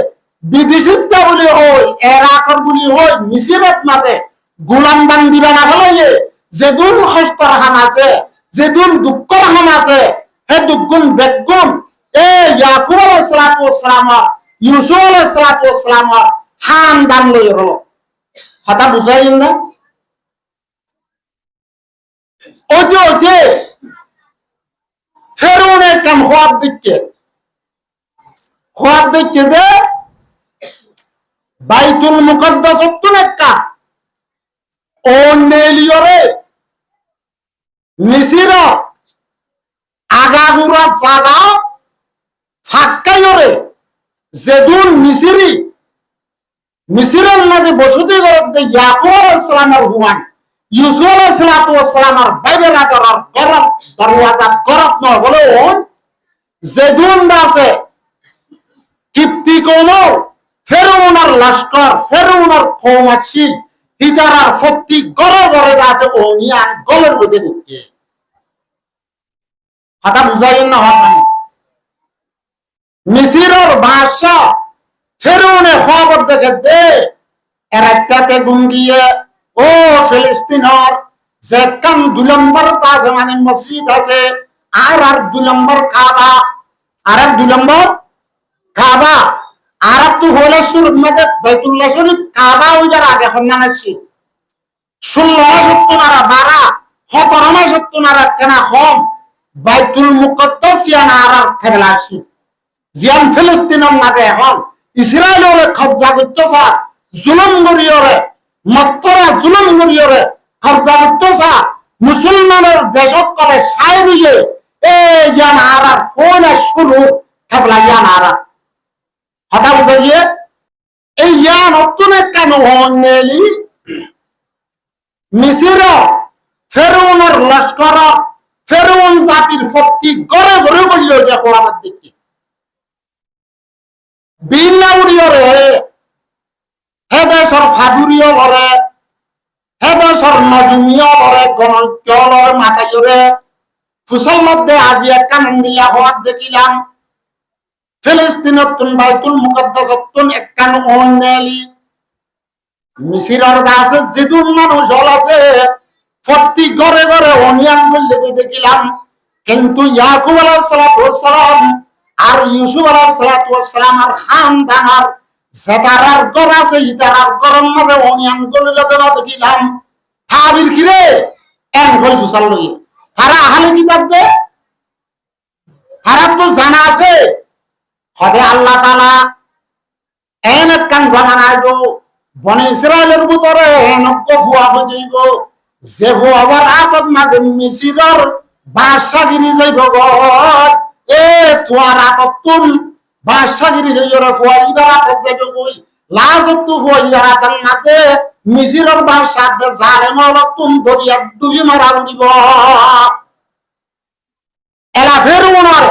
বিদেশিতা বলি হই এরাকর বলি হই মিসিরত মাঝে গোলাম বান্দি বানা ফেলাইলে যেদুন কষ্টর হাম আছে যেদুন দুঃখর হাম আছে হে দুগুণ বেগুণ ইয়াকুব আলাইহিস সালাতু ওয়াস সালাম ইউসুফ আলাইহিস সালাতু ওয়াস সালাম হাম দান লই হলো কথা বুঝাইন না ওতে ওতে ফেরউনের কাম হওয়ার দিকে দে বাইতুল মুকদ্দাস একটা ও নেলিয়রে মিসিরা আগাগুরা জাগা ফাক্কাইরে যেদুন মিসিরের মাঝে বসতি করতে ইয়াকুব আলাইহিস সালামের হুয়ান ইউসুফ আলাইহিস সালাতু ওয়াস সালামের বাইবেরা করার গরব দরওয়াজা গরব ন বলে যেদুন আছে কিপ্তি কোন ফেরউনের লস্কর ফেরউনের কওমাছিল ইতারার শক্তি গড়ে গড়ে আছে ওনিয়ান গলের মধ্যে ঢুকে কথা বুঝাইন না হয় মিসিরের ভাষা ফেরউনে খবর দেখে দে এরাতে গুঙ্গিয়ে ও ফিলিস্তিনের যে কাম ২ নম্বর কাজ মানে মসজিদ আছে আর ২ নম্বর কাবা আর ২ নম্বর কাবা আর তো হলে শুরু মধ্যে বাইতুল্লাহ শরীফ কাবা ওই যার আগে হন্নানাছি ১৬ কেনা হম বাইতুল মুকদ্দাস ইয়ানা আর ফেলাছি জিয়ান ফিলিস্তিনের মাঝে এখন ইসরায়েলে কবজা করতেছা জুলুম করিয়রে মক্করা জুলুম করিয়রে কবজা করতেছা মুসলমানের দেশত করে সাই দিয়ে এই জ্ঞান আর ফোন শুরু থাকলা জ্ঞান আর হঠাৎ বুঝা গিয়ে এই জ্ঞান অত্যন্ত কেন হলি মিসির ফেরৌনের লস্কর ফেরৌন জাতির শক্তি গড়ে গড়ে বলল দেখো আমার দিকে বিল্লাউরিয়রে হেদেশর ফাদুরিয় লরে হেদেশর নজুমিয় লরে গণজ্ঞ লরে মাতাইরে ফুসল মধ্যে আজি একটা নন্দিয়া হওয়ার দেখিলাম ফিলিস্তিনত বাইতুল মুকদ্দাসতুন একখান অন্যালি মিসিরের দাসে যেদুন মানুষ হল আছে প্রতি ঘরে ঘরে অনিয়ান বললে দেখিলাম কিন্তু ইয়াকুব আলাইহিস সালাতু ওয়াস সালাম আর ইউসুফ আলাইহিস সালাতু ওয়াস সালাম আর খানদানার যেটার ঘর আছে ইতারার ঘরের মাঝে অনিয়ান বললে দেখিলাম তাবির কিরে এন কই সুসাল লই তারা আহলে কিতাব দে তারা তো জানা আছে হবে আল্লাহ তাআলা এন একখান জামানা আইবো বনে ইসরায়েলের ভিতরে নব্য ফুয়া হইব যে ফুয়ার আদত মাঝে মিসিরের বাদশাগিরি যাইব এ তোমার আদত তুম বাদশাগিরি লইরে ফুয়া ইবার আদত যাইব কই লাজত তো ফুয়া ইবার আদত মাঝে মিসিরের বাদশা দে জালেম হল তুম দরিয়া ডুবি মারা দিব এলা ফেরউনার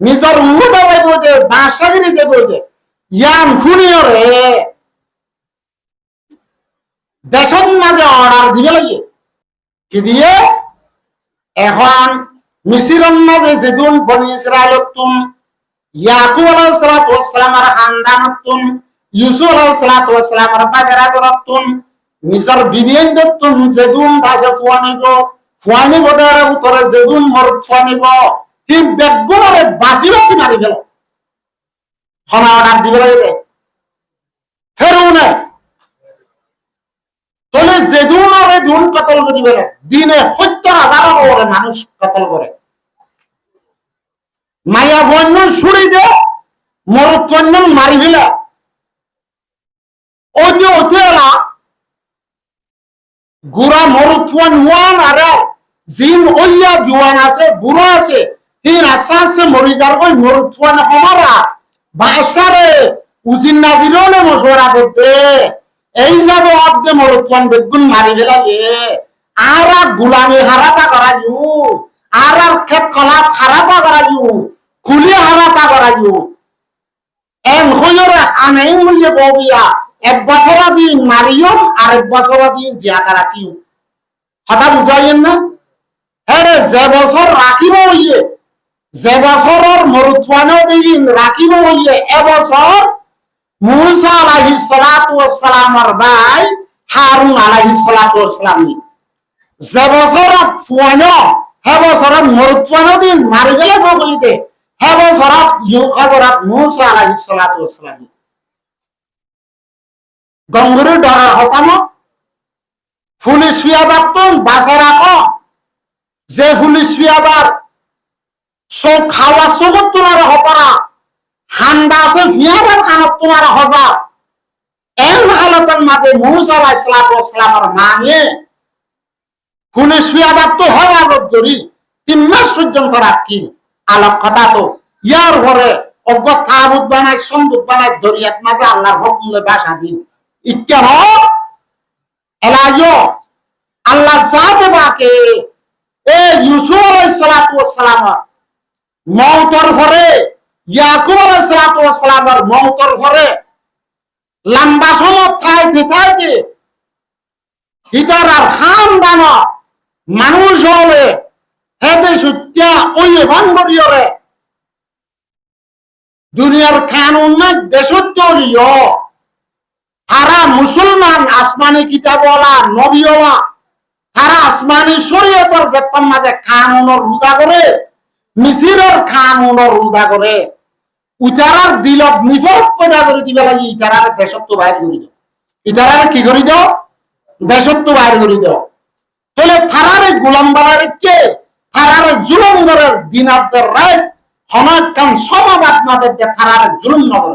নিজের উহুদা যাইব দে বাদশাগিরি যাইব দে ইয়ান ফুনিয়রে দেশের মাঝে অর্ডার দিবে লাগে কি দিয়ে এখন মিসিরের মাঝে যেদিন বনি ইসরায়েলতুন ইয়াকুব আলাইহিস সালাতু ওয়াস সালামের খানদানতুন ইউসুফ আলাইহিস সালাতু ওয়াস সালামের বাগেরাতুন নিজের বিনিয়নতুন যেদিন বাজে ফুয়ানি বড়ার উপরে যেদিন মর ফুয়ানিব কি বেগুনরে বাসি বাসি মারি গেল ক্ষমা অর্ডার দিবে লাগে ফেরউনে তাহলে যেদুন আর দুন কতল করি বলে দিনে ৭০,০০০ মানুষ কতল করে মায়া বন্য ছুরি দে মরুত্বন্য মারি ফেলা ওতে ওতে এলা গুড়া মরুত্বন ওয়ান আর জিন ওইয়া জুয়ান আছে বুড়ো আছে হিন আশা আছে মরি যার কই মরুত্বন হমারা বাসারে উজিন নাজিরনে মশওয়ারা করতে এই যাব অর্ধে মরুত্বন বেগুন মারি ফেলাগে আর গুলামি হারাটা করা যু আর ক্ষেত কলাপ খারাপা করা যু খুলি হারাটা করা যু এন হইরে আনেই মূল্য ববিয়া ১ বছর দিন মারিও আর ১ বছর দিন জিয়াকা রাখিও হঠাৎ বুঝাইয়েন না হ্যাঁ যে বছর রাখিব হইয়ে যে বছরের মরুত্বন দিন রাখিব হইয়ে এবছর মুসা আলাইহিস সালাতু ওয়াস সালামের ভাই হারুন আলাইহিস সালাতু ওয়াস সালাম যে বছরত ফুয়ানো হে বছরত মরুত্বন দিন মারি গেলে বগলিতে হে বছরত হযরত মুসা আলাইহিস সালাতু ওয়াস সালাম গঙ্গুরে ডরার হতাম পুলিশ ফিয়াদাতুন বাসে রাখো যে পুলিশ ফিয়াদার সব খাওয়া সগত তোমার হতারা হান্ডা আছে ফিয়াদার খানত তোমার হজা এন হালতের মাঝে মুসা আলাইহিস সালাতু ওয়াস সালামের মানে পুলিশ ফিয়াদার তো হেফাজত করি 3 মাস পর্যন্ত রাখি আলাপ কথা তো ইয়ার ঘরে অজ্ঞ তাবুত বানাই সন্দুক বানাই দরিয়াত মাঝে আল্লাহর হুকুমে বাসা দিন ইচ্ছা এলাইও আল্লাহ জাতে বাকে এ ইউসুফ আলাইহিস সালাতু ওয়াস সালাম মওতর ঘরে ইয়াকুব আলাইহিস সালাতু ওয়াস সালামের মওতর ঘরে লম্বা সময় থাইতে হিতারার খানদান মানুষ হলে হেদে সুত্যা ওই ভাঙ্গরিয়রে দুনিয়ার কানুন না দেশত চলিও তারা মুসলমান আসমানি কিতাবওয়ালা নবীওয়ালা তারা আসমানি শরীয়তের যেতাম মাঝে কানুনের উল্টা করে মিসিরের কানুনের উল্টা করে উতারার দিলত নিফরত পয়দা করে দিবে লাগি ইতারার দেশত তো বাইর করি দাও ইতারার কি করি দাও দেশত তো বাইর করি দাও তাহলে তারার গোলাম বানারে কে তারার জুলুম করে দিনাদের রাইট হমাকান সমাবাদ নাদের যে তারার জুলুম নগর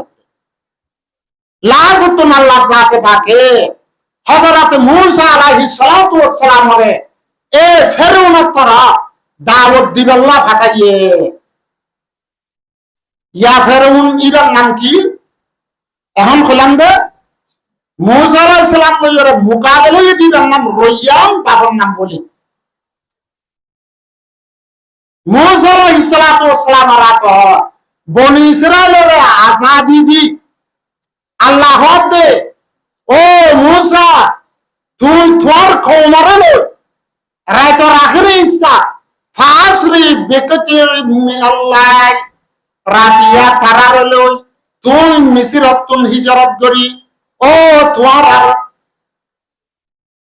লাজতুন আল্লাহ জাতে পাকে হযরত মুসা আলাইহিস সালাতু ওয়াস সালামের এ ফেরাউনের তোরা দাওয়াত দিবেল্লা ফাটাইয়ে ইয়া ফেরাউন ইবার নাম কি এখন খোলাম দে মুসা আলাইহিস সালাম লইরে মোকাবেলা দিবার নাম রইয়ান বাবার নাম বলি মুসা আলাইহিস সালাম রাত বনি ইসরাইলের আজাদি দি আল্লাহ দে ও মুসা তুই তোর কওমরে রাত রাখরে ইচ্ছা ফাসরি বেকতির মিনাল্লাহ রাতিয়া তারার লই তুই মিসরতুন হিজরত করি ও তোর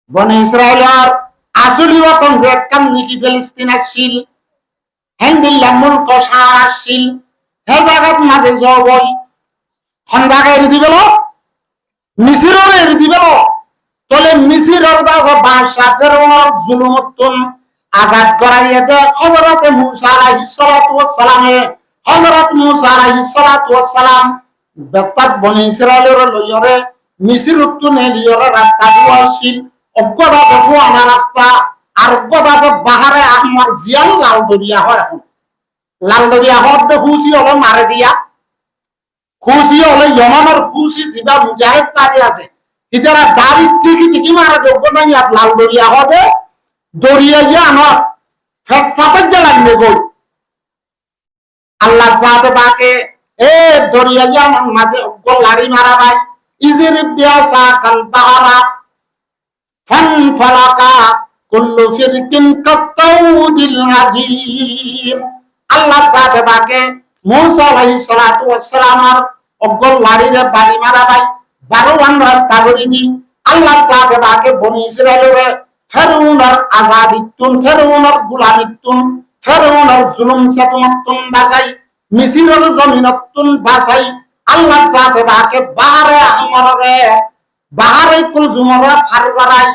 বনি ইসরাইলের আসলি ওয়াতন যে কাম নিকি ফিলিস্তিন আসিল হেন্দিল্লা মুলক সারাসিল হে জায়গাত মাঝে জবই কোন জায়গায় এর দিবেল মিসরের এর দিবেল তলে মিসরের দাগো বাদশা ফেরাউন জুলুমতুন আজাদ করাইয়া দে হযরত মুসা আলাইহিস সালাতু ওয়াস সালামে হযরত মুসা আলাইহিস সালাতু ওয়াস সালাম বেতাত বনি ইসরাইলের লইরে মিসরতুন এলিয়র রাস্তা দিওয়াসিল অজ্ঞতা ফু আনা রাস্তা আর অজ্ঞতা বাহারে আমার জিয়াল লাল দরিয়া হয় এখন লাল দরিয়া হদ খুশি হলো মারে দিয়া খুশি হলে ইমানের খুশি জিবা মুজাহিদ পার্টি আছে ইতারা দাবি ঠিকই মারা যোগ্য নাই লাল দরিয়া হবে দরিয়া গিয়ে আমার ফাটার জ্বালাবে গই আল্লাহ সাথে বাকে এ দরিয়া গিয়ে আমার মাঝে অজ্ঞ লাড়ি মারা ভাই ইজির বিয়াসা কাল বাহারা ফান ফালাকা কুল্লু ফিরকিন কাতাউদিল আজিম আল্লাহ সাথে বাকে মুসা আলাইহিস সালাতু ওয়াস সালামের অজ্ঞ লাড়িরে বাড়ি মারা ভাই 12 রাস্তা করে দি আল্লাহ সাথে বাকে বনি ইসরাইলের ফেরাউনের আযাবিতুন ফেরাউনের গোলামিতুন ফেরাউনের জুলুম সাতমাতুন বাসাই মিসরের জমিনতুন বাসাই আল্লাহ সাথে বাকে বাহারে আমরে বাহারে কুলজুমরা ফারবারাই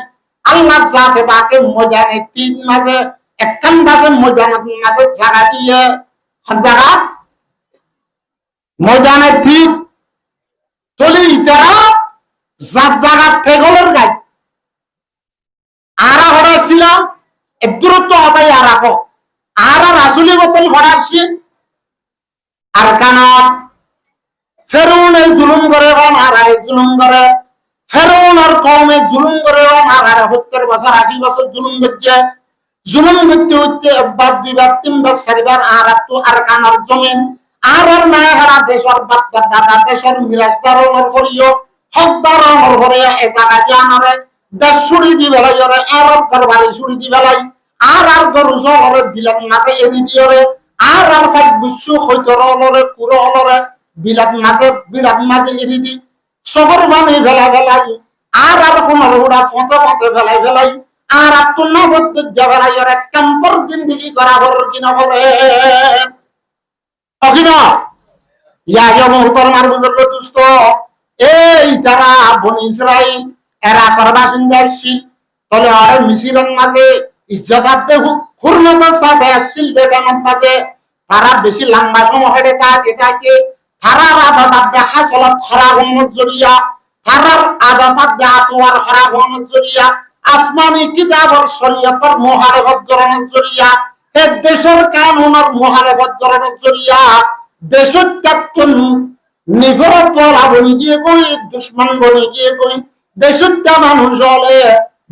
আল্লাহ সাথে বাকে ময়দানে তিন মাঝে একখান বাজে ময়দানের মাঝে জায়গা দিয়ে জায়গা ময়দানে ঠিক তলি ইতারা জায়গা পেগলের গাই আরা হরা ছিল দূরত্ব হতাই আর রাখো আর রাসুলি বোতল হরাসি আর কানত ফেরাউন জুলুম করে আর জুলুম করে ফেরাউন আর কওমে জুলুম করে আর 70 বছর 80 বছর জুলুম করছে জুলুম করতে হতে বাদ দিবার 3 বার 4 বার আর তো আর কানার জমিন আর না হারা দেশের বাপ দাদা দেশের মিরাজদার ওর করিও হকদার ওর করে এ জায়গা জানারে দশ ছুরি দি বেলাই ওরে আর করবারি ছুরি দি বেলাই আর গরু সরে বিলাত মাঝে এরি দিওরে আর ফাইক বিশ্ব হইতর অলরে কুরো অলরে বিলাত মাঝে এরি দি সগর বানি ভেলা ভেলাই আর কোনর উড়া ফটো ফটো ভেলাই ভেলাই আর তুলনা হতে যাবেলাই ওরে কাম্পর জিন্দেগি করা হর কিনা করে অকিনা ইয়া ইয়া মুহতারাম বুজুর্গ দোস্ত এই তারা বনি ইসরাইল এরা করবাসিন্দাশীল তলে আরে মিসিরের মাঝে ইজ্জতাতে হুরমতের সাথে আসছিল বেগামত মাঝে তারা বেশি লম্বা সময় হেঁটে থাকে তারার আদাত দেখা চলত খারাপ হওয়ার জরিয়া তারার আদাত দেখা তোমার খারাপ হওয়ার জরিয়া আসমানি কিতাবর শরীয়তের মুখালেফত করার জরিয়া এক দেশের কানুনের মুখালেফত করার জরিয়া দেশের তত্ত্ব নিফরত করা বনি গিয়ে কই দুশ্মন বনি গিয়ে কই দেশুদ্ধ মানুষ হলে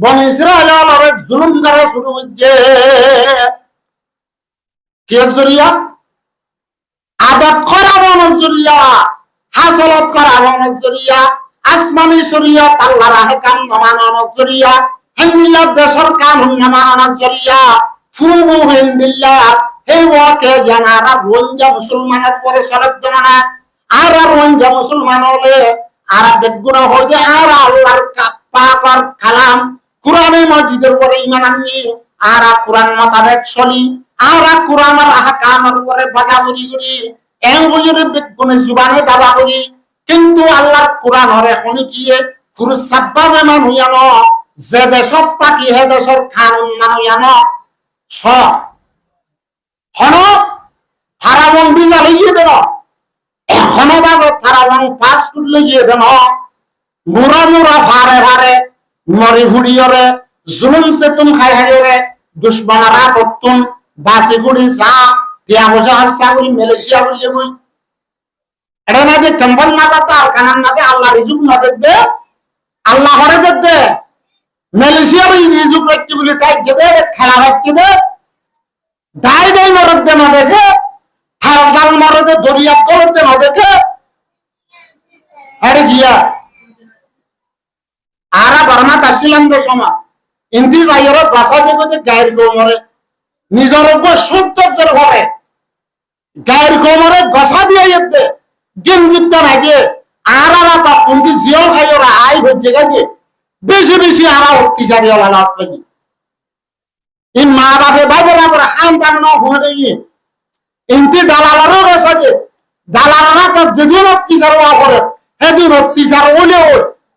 বনি ইসরাইলের জুলুম করা শুরু হচ্ছে কে জরিয়া আদব করা বনের জরিয়া হাসলত করা বনের জরিয়া আসমানি শরীয়ত আল্লাহর আহকাম মানানোর জরিয়া হিন্দিয়া দেশের কানুন মানানোর জরিয়া ফুবু হিন্দিয়া হে ওকে জানারা রোহিঙ্গা মুসলমানের পরে সরদ জানা আর রোহিঙ্গা মুসলমান হলে আর বেগুনা হইতে আর আল্লাহর পাকের কালাম কোরআনে মসজিদের উপরে ঈমান আনি আর কোরআন মোতাবেক চলি আর কোরআনের আহকামের উপরে বাগাবরি করি এঙ্গুজের বেগুনে জুবানে দাবা করি কিন্তু আল্লাহর কোরআনের এখন কি পুরো সাব্বাবে মানুয়ানো যে দেশত পাকি হে দেশের কানুন মানুয়ানো স হন থারাবন বিজা লাগিয়ে দেব এখনো বাজে থারাবন পাস করলে গিয়ে দেন মুরা মুরা ভারে ভারে মরি ফুড়িয়রে জুলুম সে তুম খাই হাইরে দুশ্মনারা করতুন বাসি করি যা টিয়া বসে হাসা করি মালয়েশিয়া বললে কই এটা না যে কম্বল না তার কানান না আল্লাহ রিজুক না দে আল্লাহ হরে দে মালয়েশিয়ার রিজুক রাখতে বলে টাইট দে খেলা রাখতে দে দাই দাই মরদ দে না দেখে হালদাল মরদে দরিয়া করতে না দেখে আরে গিয়া আরা বর্মা তাসিলাম দে সময় ইন্দি যাইর বাসা দেবে যে গায়ের কোমরে নিজের উপর সৌন্দর্যের ঘরে গায়ের কোমরে গসা দিয়ে যেতে গেম যুদ্ধ আগে আরা তা পুন্দি জিও খাইরা আই হচ্ছে গেছে বেশি বেশি আরা অত্যাচারী হলা লাভ পাই এই মা বাপে ভাই বরাবর হাম দাম না ঘুরে গিয়ে ইন্দি দালালারও গসা যে দালালারা তা যেদিন অত্যাচার হওয়া করে সেদিন অত্যাচার হলেও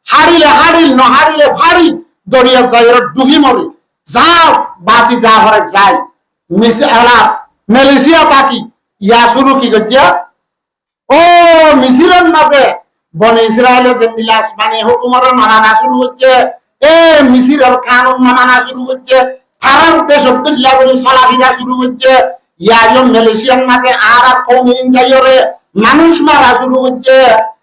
হারিলে হারিল ন হারিলে ফাড়ি দরিয়া যাইর ডুবি মরি যাও বাসি যা ঘরে যায় মালয়েশিয়া তাকি ইয়া শুরু কি করছে ও মিশিরের মাঝে বনে ইসরায়েলের যে বিলাস মানে হুকুমের মানানা শুরু হচ্ছে এ মিশিরের কানুন মানানা শুরু হচ্ছে তারার দেশ অব্দুল্লাহ করে চলাফেরা শুরু হচ্ছে ইয়াজন মালয়েশিয়ার মাঝে আর কৌমিন যাইরে মানুষ মারা শুরু হচ্ছে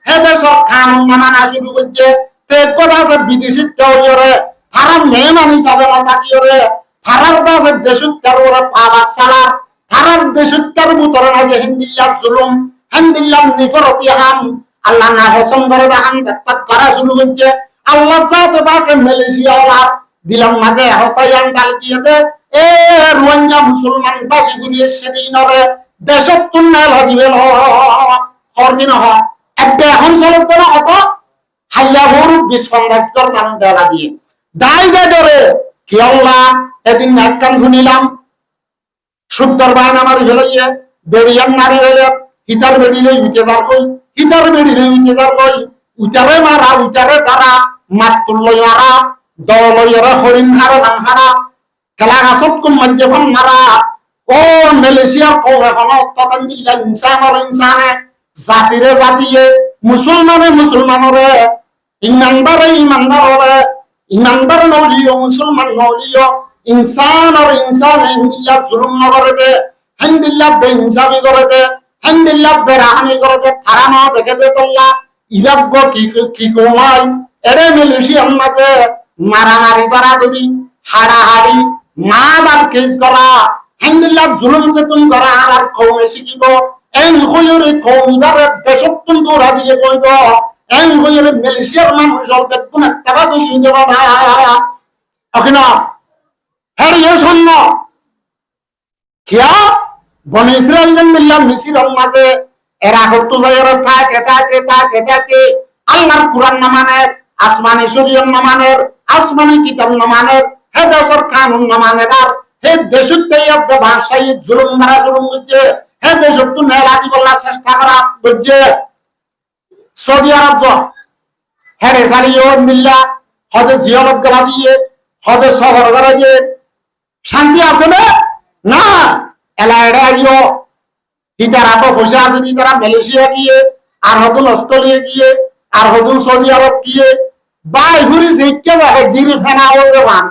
হে দেশের কানুন মানানা শুরু হচ্ছে তে কথা আছে বিদেশি তেরে তারা মেহমান হিসাবে না থাকিরে তারার কাছে দেশুত্তর ওরা পাবা সালা তারার দেশুত্তর ভিতরে নাকি হিন্দিল্লাহ জুলুম হিন্দিল্লাহ নিফরতি হাম আল্লাহ না হেসম করে হাম জাত্তাত করা শুরু হচ্ছে আল্লাহ জাতে বাকে মালয়েশিয়া ওরা দিলাম মাঝে হতায়ান ডাল দিয়ে দে এ রোহিঙ্গা মুসলমান বাসি ঘুরিয়ে সেদিন রে দেশত্তুন নাল দিবে হরদিন হ একটা এখন চলত না হত হাইয়া ভরু বিস্ফন্দাক্তর মানুষ ডালা দিয়ে দাই দে ধরে কি আল্লাহ এদিন নাটকান শুনিলাম শুদ্ধর বায়ন আমার ভেলাইয়ে বেড়িয়ান নারী হইলে হিতার বেড়িলে উঠে যার কই হিতার বেড়িলে উঠে যার কই উঠারে মারা উঠারে দ্বারা মাত তুল্লই মারা দলইরা হরিণ হারা নাম হারা খেলা গাছত কোন মধ্যফন মারা ও মালয়েশিয়ার কৌমে কোনো তখন দিল্লা ইনসানের ইনসানে জাতিরে জাতিয়ে মুসলমানে মুসলমানরে ইমানদারে ইমানদাররে ইমানদার নলিও মুসলমান নলিও ইনসান আর ইনসান হিন্দিল্লাহ জুলুম করে দে হিন্দিল্লাহ বেইনসাফি করে দে হিন্দিল্লাহ বেরাহানি করে দে তারা না দেখে দে তোল্লা ইরাব্য কি কমাই এরে মালয়েশিয়ার মাঝে মারামারি বাড়াবাড়ি হাড়াহাড়ি মাদার কেস করা হিন্দিল্লাহ জুলুম যে তুমি করা আর কৌমে শিখিব এন হইরে কৌমিবারে দেশত্তুন দৌড়া দিলে কইব এন হইরে মালয়েশিয়ার মানুষের বেতন টাকা দিয়ে দেব না ওখানে হ্যাঁ ইয়ে শূন্য কিয়া বনে ইসরায়েল জানিলাম মিশিরের মাঝে এরা করতো যায় এরা থাকে আল্লাহর কুরআন না মানে আসমানি শরীয়ত না মানে আসমানি কিতাব না মানে হে দেশের কানুন না মানে আর হে দেশতে ইয়াদ ভাষায় জুলুম মারা শুরু হচ্ছে হে দেশত নেলা দিবলা চেষ্টা করা বুঝছে সৌদি আরব যা হ্যাঁ সারিও মিল্লা হদে জিয়ারত গলা দিয়ে হদে শহর গলা দিয়ে শান্তি আছে না এলা এড়া আইও ইতারা তো ফসে আছে ইতারা মালয়েশিয়া গিয়ে আর হদুন অস্ট্রেলিয়া গিয়ে আর হদুন সৌদি আরব গিয়ে বাই ঘুরি জিটকে যাবে গিরি ফেনা হয়ে মান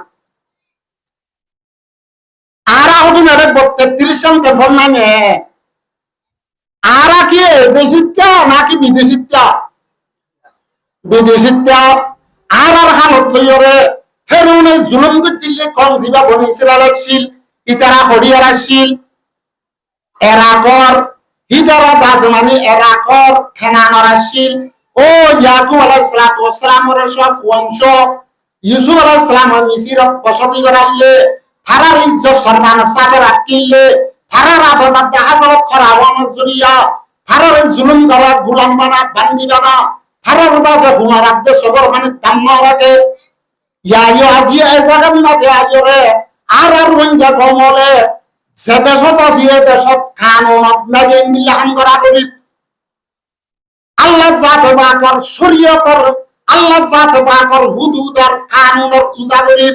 আর হদুন এড়ে 33 সাল বেফল মানে আর কি দেশিতা নাকি বিদেশিতা আর হালত লইরে ফেরুনে জুলুম দিলে কম দিবা বনি ইসরায়েলের শিল ইতারা হরিয়ারা শিল এরাকর হিদারা দাস মানে এরাকর খেনানরা শিল ও ইয়াকুব আলাইহিস সালাতু ওয়াস সালামের সব বংশ ইউসুফ আলাইহিস সালাম মিসিরত বসতি করাইলে তারার ইজ্জত সম্মান সাথে রাখিলে তারার আবাদত হাজরত করা ওয়ানের জরিয়া তারার জুলুম করা গোলাম বানা বান্দি বানা তারার দাসে হুমা রাখতে সবর মানে দাম্মা রাখে ইয়াইও আজি এই জায়গার মাঝে আজরে আর রোহিঙ্গা কমলে সে দেশত আছে এই দেশত কানুনত লাগে ইন্দিল্লাহ হাম করা করি আল্লাহ জাতে বাকর শরীয়তর আল্লাহ জাতে বাকর হুদুদর কানুনের উজা করি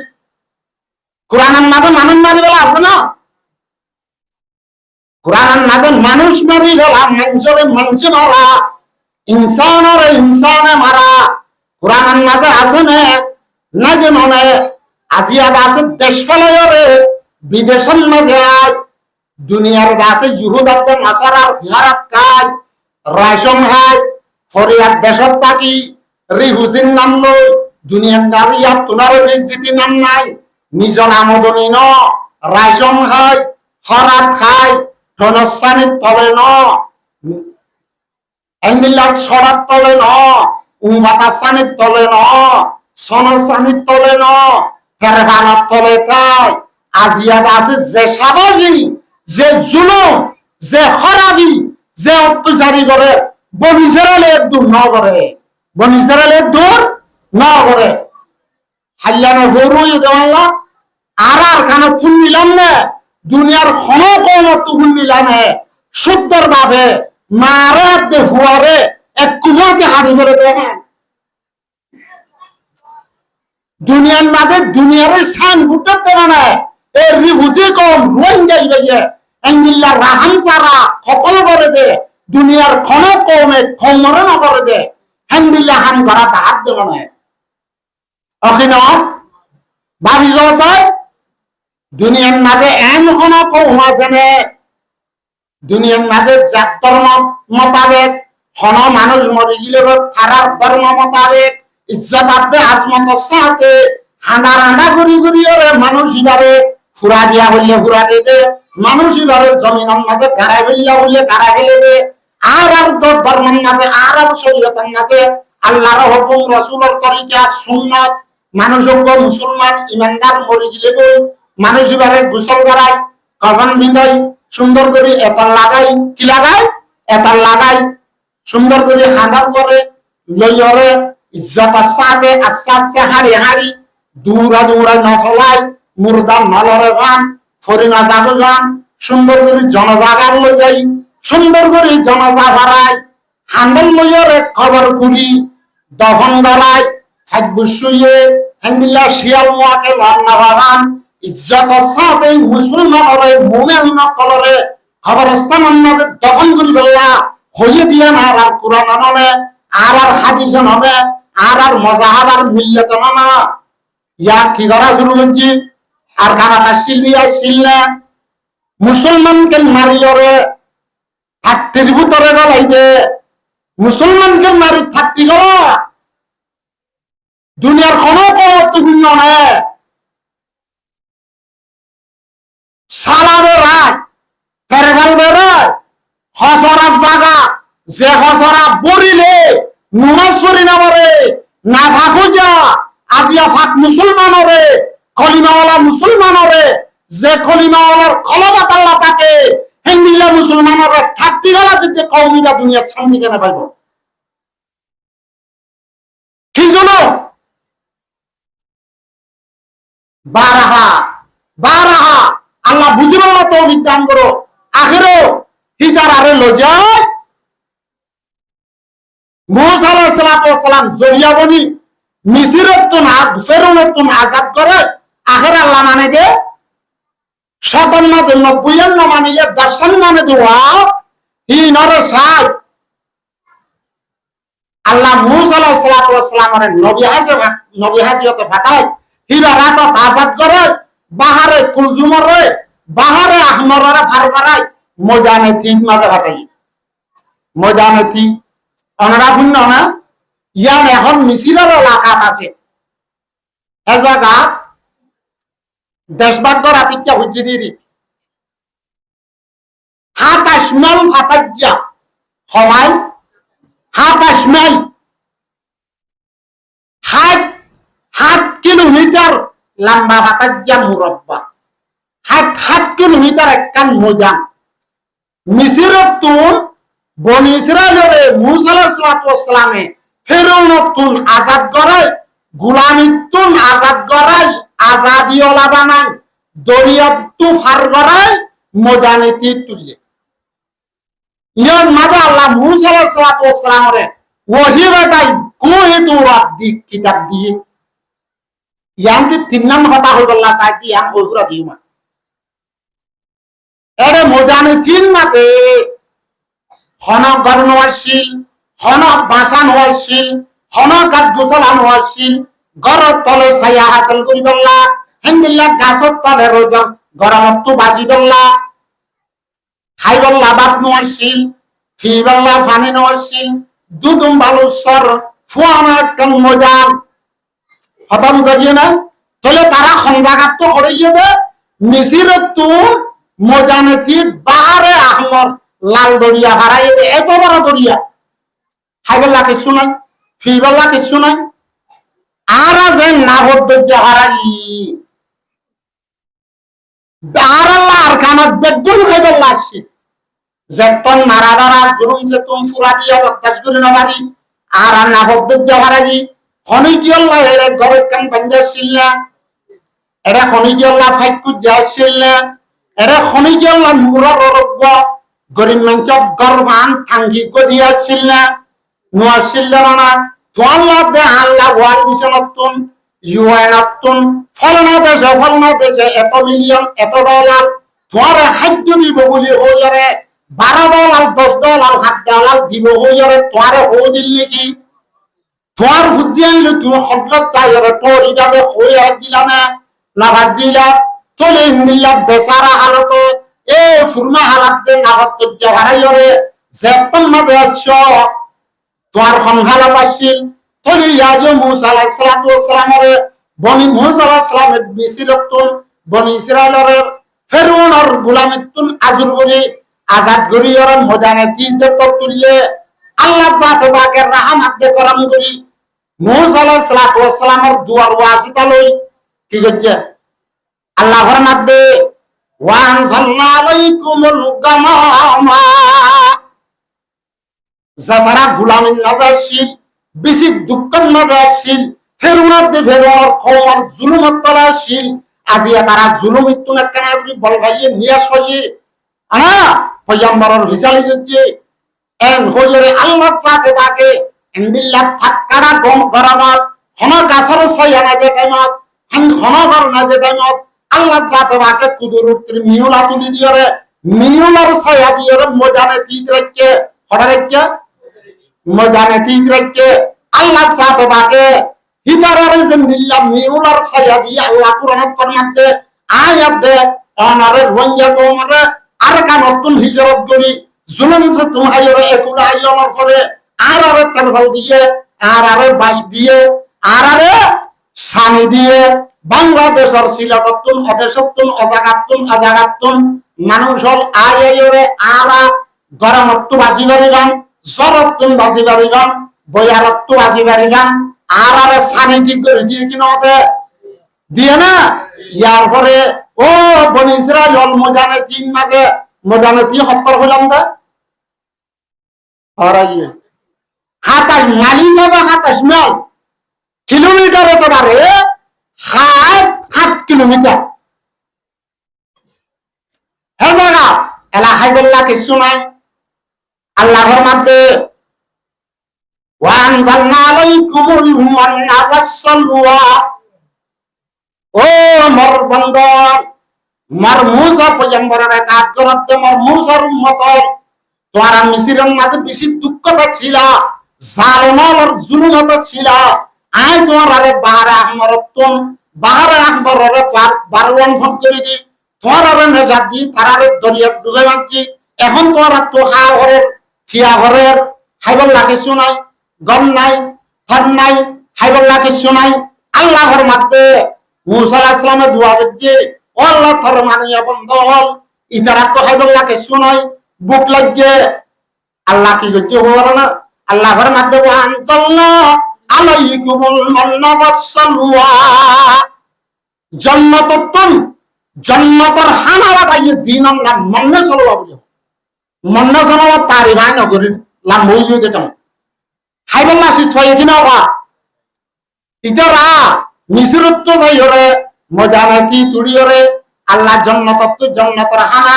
কোরআনের মাঝে মানুষ মারি বলা আছে না কোরআনের মাঝে মানুষ মারি বলা মানুষরে মানুষ মারা ইনসানের ইনসানে মারা কোরআনের মাঝে আছে না না যেন আজিয়া আছে দেশ ফেলাইরে বিদেশের মাঝে আয় দুনিয়ার গাছে ইহুদাতে নাসারার হিয়ারাত খায় রাইসম খায় ফরিয়াদ দেশত থাকি রিহুসিন নাম লই দুনিয়ার গাড়ি ইয়াত তোনার বেজিতি নাম নাই নিজর আমদনি ন রাইসম খায় হরাত খায় ধনস্থানিত তলে ন এন্দিলাক সরাত তলে ন উম্বাতাস্থানিত তলে ন সনস্থানিত তলে ন তেরখানাত তলে খায় আজিয়াত আছে যে স্বাভাবিক যে জুলুম যে খরাবি যে অত্যাচারী করে বনিসেরালে দূর ন করে বনিসেরালে দূর ন করে হাইয়ানে হরুই দেওয়াল্লা আর খানে তুন নিলাম না দুনিয়ার ক্ষণ কম তুন নিলাম সত্তর ভাবে মারে দে ফুয়ারে এক কুয়াতে হাঁটি বলে দেখেন দুনিয়ার মাঝে দুনিয়ার সান বুটার দেবে না এর রিফুজি কম রোহিঙ্গা ইয়ে এঙ্গিল্লা রাহাম সারা কপল করে দে দুনিয়ার ক্ষণ কমে খমরে না করে দে হেন্দিল্লা হাম করা হাত দেবে না অখিন ভাবি যায় দুনিয়ার মাঝে এন ক্ষণ কমা জানে দুনিয়ার মাঝে জাত ধর্ম মোতাবেক ক্ষণ মানুষ মরে গেলে তারার ধর্ম মোতাবেক ইজ্জত আব্দে আজমত সাথে হানা রানা ঘুরি ঘুরি ওরে মানুষ ইবারে ফুরা দিয়া হইলে ফুরা দেবে মানুষ ইবারে জমিনের মাঝে গাড়াই ফেলিয়া হইলে গাড়াই ফেলে আর ধর্মের মাঝে আর শরীয়তের মাঝে আল্লাহর হুকুম রাসূলের তরিকা সুন্নাত মানুষজ্ঞ মুসলমান ইমানদার মরে গেলে গো মানুষ ইবারে গোসল করায় কফন বিন্দাই সুন্দর করে এতাল লাগাই কি লাগাই এতাল লাগাই সুন্দর করে হাঁটার করে লইরে ইজ্জতের সাথে আস্তে আস্তে হাড়ি হাড়ি দৌড়া দৌড়া নচলাই মুর্দার নলরে গান ফরিনা যাবো গান সুন্দর করে জনজাগার লই যাই সুন্দর করে জনজা ভাড়াই হান্ডল লইরে খবর করি দফন গড়াই থাকবো শুয়ে হেন্দিল্লা শিয়াল মোয়াকে রান্না বাগান ইজ্জতের সাথে মুসলমানরে মুমিন নকলরে খবরস্থান আমাদের দখল করি বললা হইয়ে দিয়া না আর কোরআন আনলে আর হাদিস হবে আর মজাহাব আর মিল্লাত না ইয়া কি করা শুরু করছি আর খানাটা শিল দিয়া শিল না মুসলমানকে মারিয়রে থাকতির ভিতরে গলাইবে মুসলমানকে মারি থাকতি গলা দুনিয়ার কোনো কমত্বপূর্ণ নয় সালাবে রায় ফেরগাল বেড়ায় হসরার জায়গা যে হসরা বরিলে নুমাজ পড়ি না মরে না ফাঁকু যা আজিয়া ফাঁক মুসলমানরে কলিমাওয়ালা মুসলমানরে যে কলিমাওয়ালার কলবাত আল্লাহ থাকে হেন্দিল্লা মুসলমানরে ঠাট্টি গলা দিতে কওমিটা দুনিয়ার সামনে কেন পাইব কি জন্য বারাহা বারাহা আল্লাহ বুঝিব না তৌফিক দান করো আখেরো হিতার আরে লজায় মুসা আলাইহিস সালাম জরিয়া বনি মিসিরতুন ফেরাউনতুন আজাদ করে আখের আল্লাহ মানে দে শতন মাঝে 90 মানিলে দর্শন মানে দেওয়া হি নরে সাই আল্লাহ মুসা আলাইহিস সালামের নবী হাজিয়তে ফাটায় হিরা রাত আজাদ করে বাহারে কুলজুমরে বাহারে আহমররে ফার করায় ময়দানে তিন মাঝে ফাটাই ময়দানে তি অনরা শূন্য না ইয়ান এখন মিছিলের এলাকাত আছে এ জায়গা দেশবাগ রাতিকা হচ্ছে দিদি 27 মাইল ফাটাইয়া সমাই 27 মাইল 7 কিলোমিটার লম্বা ফাটাইয়া মুরব্বা 7 কিলোমিটার একখান ময়দান মিছিলের তুন বনি ইসরাইলরে মুসা আলাইহিস সালামে ফেরাউনতুন আজাদ করায় গোলামিতুন আজাদ করায় আজাদিওয়ালা বানায় দরিয়াতু ফার করায় ময়দানেতি তুলে ইয়ার মাঝে আল্লাহ মুসা আলাইহিস সালামরে ওহী বাটাই কোহে তোরাত দি কিতাব দিয়ে ইয়ান্তি তিন্নাম কথা হই বললা সাইতি ইয়াম হজরা দিউমা এরে ময়দানেতিন মাঝে হনক গর্ণ হওয়াশীল হনক বাসা হওয়াশীল হনক গাছ গোছালান হওয়াশীল গড় তলে ছায়া হাসিল করি বললা হেন্দিল্লা গাছত তলে রোদর গরমত্ব বাসি দল্লা খাই বল্লা বাপ নোয়াশিল ফি বল্লা ফানি নোয়াশিল দুদুম বালুসর ফুয়ানা একদম মজান হতা বুঝা গিয়ে না তাহলে তারা সংজাগাত তো করে গিয়ে দে মিসির তুন মজানেতি বাহারে আহমদ লাল দরিয়া হারাই এত বড় দরিয়া খাই বল্লা কিছু নাই ফি বল্লা কিছু নাই আর যে না হদ্দ হারাই আর আল্লাহ আর কামত বেগুন খাই বল্লা আসছে যেতন মারাদারা জুলুম যে তুম ফুরা দিয়া বক্তাস করে নবারি আর না হদ্দ হারাই খনি কি আল্লাহ এর ঘরে কান বান্ধা ছিলা এরা খনি কি আল্লাহ ফাইকু যাইছিলা এরা খনি কি আল্লাহ মুরার রব্ব গরিব মানুষ গর্বান থাঙ্গি গদিয়া ছিলা নোয়া ছিলা না তো আল্লাহ দে আল্লাহ ওয়াল মিশনতুন ইউএনতুন ফলনা দেশে এত মিলিয়ন এত ডলার তোমার খাদ্য দিব বলি হইয়ারে 12 ডলার 10 ডলার 7 ডলার দিব হইয়ারে তোমার হো দিল কি তোমার ফুজি আনলে তুমি হঠাৎ চাইরে তোর ইবাদে হইয়া দিলা না ভাজিলা তোলে মিল্লা বেচারা হালত এ ফুরমা হালাত দে না হত জহারাইরে যেতন মাঝে আছো তোমার সংহালা পাইছিল তোলে ইয়াজু মুসা আলাইহিস সালাতু ওয়াস সালামরে বনি মুসা আলাইহিস সালামের বিসিরতুন বনি ইসরাইলের ফেরউনের গোলামিতুন আজর বলি আজাদ গরিয়র ময়দানে কি যে তুললে আল্লাহ জাত পাকের রহমত দে করম করি মুসা আলাইহিস সালাতু ওয়াস সালামের দুয়ার ওয়াসিতা লই কি করছে আল্লাহর মধ্যে ওয়ানজালনা আলাইকুমুল গামামা যারা গোলামির নাজারশীল বেশি দুঃখের নাজারশীল ফেরউনের কওমের জুলুমত তলাশীল আজিয়া তারা জুলুমিত তুন একখানা করে বল ভাইয়ে নিয়া সইয়ে আনা পয়গম্বরের ফিসালি হচ্ছে এন হইরে আল্লাহ সাথে বাকে ইন্দিল্লাহ থাক্কারা গরমত হন গাছর সইয়া না যে টাইমত হন ঘর না যে টাইমত আল্লাহ সাথে বাকে কুদরতের মিউলা তুলি দিয়রে মিউলার সইয়া দিয়রে মজানে তিত রাখকে হড়া রাখকে মজানে তিত রাখকে আল্লাহ সাথে বাকে হিতারারে জিন্দিল্লাহ মিউলার সইয়া দিয়ে আল্লাহ কুরআনত ফরমাতে আয়াত দে আমারে রোহিঙ্গা কওমরে আর কানতুন হিজরত করি জুলুম যে তোমাইরে একুলা আইয়মার পরে আর তানফল দিয়ে আর বাস দিয়ে আর সানি দিয়ে বাংলাদেশের সিলেটতুন অদেশতুন অজাগাতুন মানুষ হল আইরে আর গরমত্ব বাজি বাড়িগান জরতুন বাজি বাড়িগান বয়ারত্ব বাজি বাড়িগান আর সানি ঠিক করে দিয়ে কিনা দিয়ে না ইয়ার পরে ও বনি ইসরাইল ময়দানে 3 মাঝে ময়দানে 3 হত্তর হইলাম দা হরাইয়ে হাতাশ মালি যাবে হাতাশ মাইল কিলোমিটার হতে পারে 7 কিলোমিটার হ্যাঁ জায়গা এলা হাইবুল্লাহ কিছু নাই আল্লাহর মধ্যে ওয়ানজালনা আলাইকুমুল মান্না ওয়াসসালওয়া ও মর বন্দর মর মুসা পয়গম্বরের কাজ করতে মর মুসার উম্মতর তোরা মিসরের মাঝে বেশি দুঃখটা ছিল জালেমার জুলুমত ছিল আই তোরারে বাহারে আহমরতুন বাহারে আহমররে বারওয়ান ফোন করে দি তোরারে নেজাত দি তারারে দরিয়া ডুবে মারছি এখন তোরা তো হা ঘরের ফিয়া ঘরের হাইবল্লা কিছু নাই গম নাই থর নাই হাইবল্লা কিছু নাই আল্লাহর মধ্যে মুসা আলাইহিস সালামের দোয়া করছে ও আল্লাহ তোর মানিয়া বন্ধ হল ইতারা তো হাইবল্লা কিছু নাই বুক লাগিয়ে আল্লাহ কি করছে হওয়ার না আল্লাহর মধ্যে ওয়ানজালনা আলাইকুমুল মান্না ওয়াসসালওয়া জান্নাতের হানা বাড়াইয়ে দিনার নাম মান্না সালওয়া বলে মান্না সালওয়া তারিফা না করে লাম হইয়ে দিতাম হাইবল্লা সি ছয় কিনা বা ইতারা মিসরত যাইরে মজানাতি তুড়িয়রে আল্লাহ জান্নাতের হানা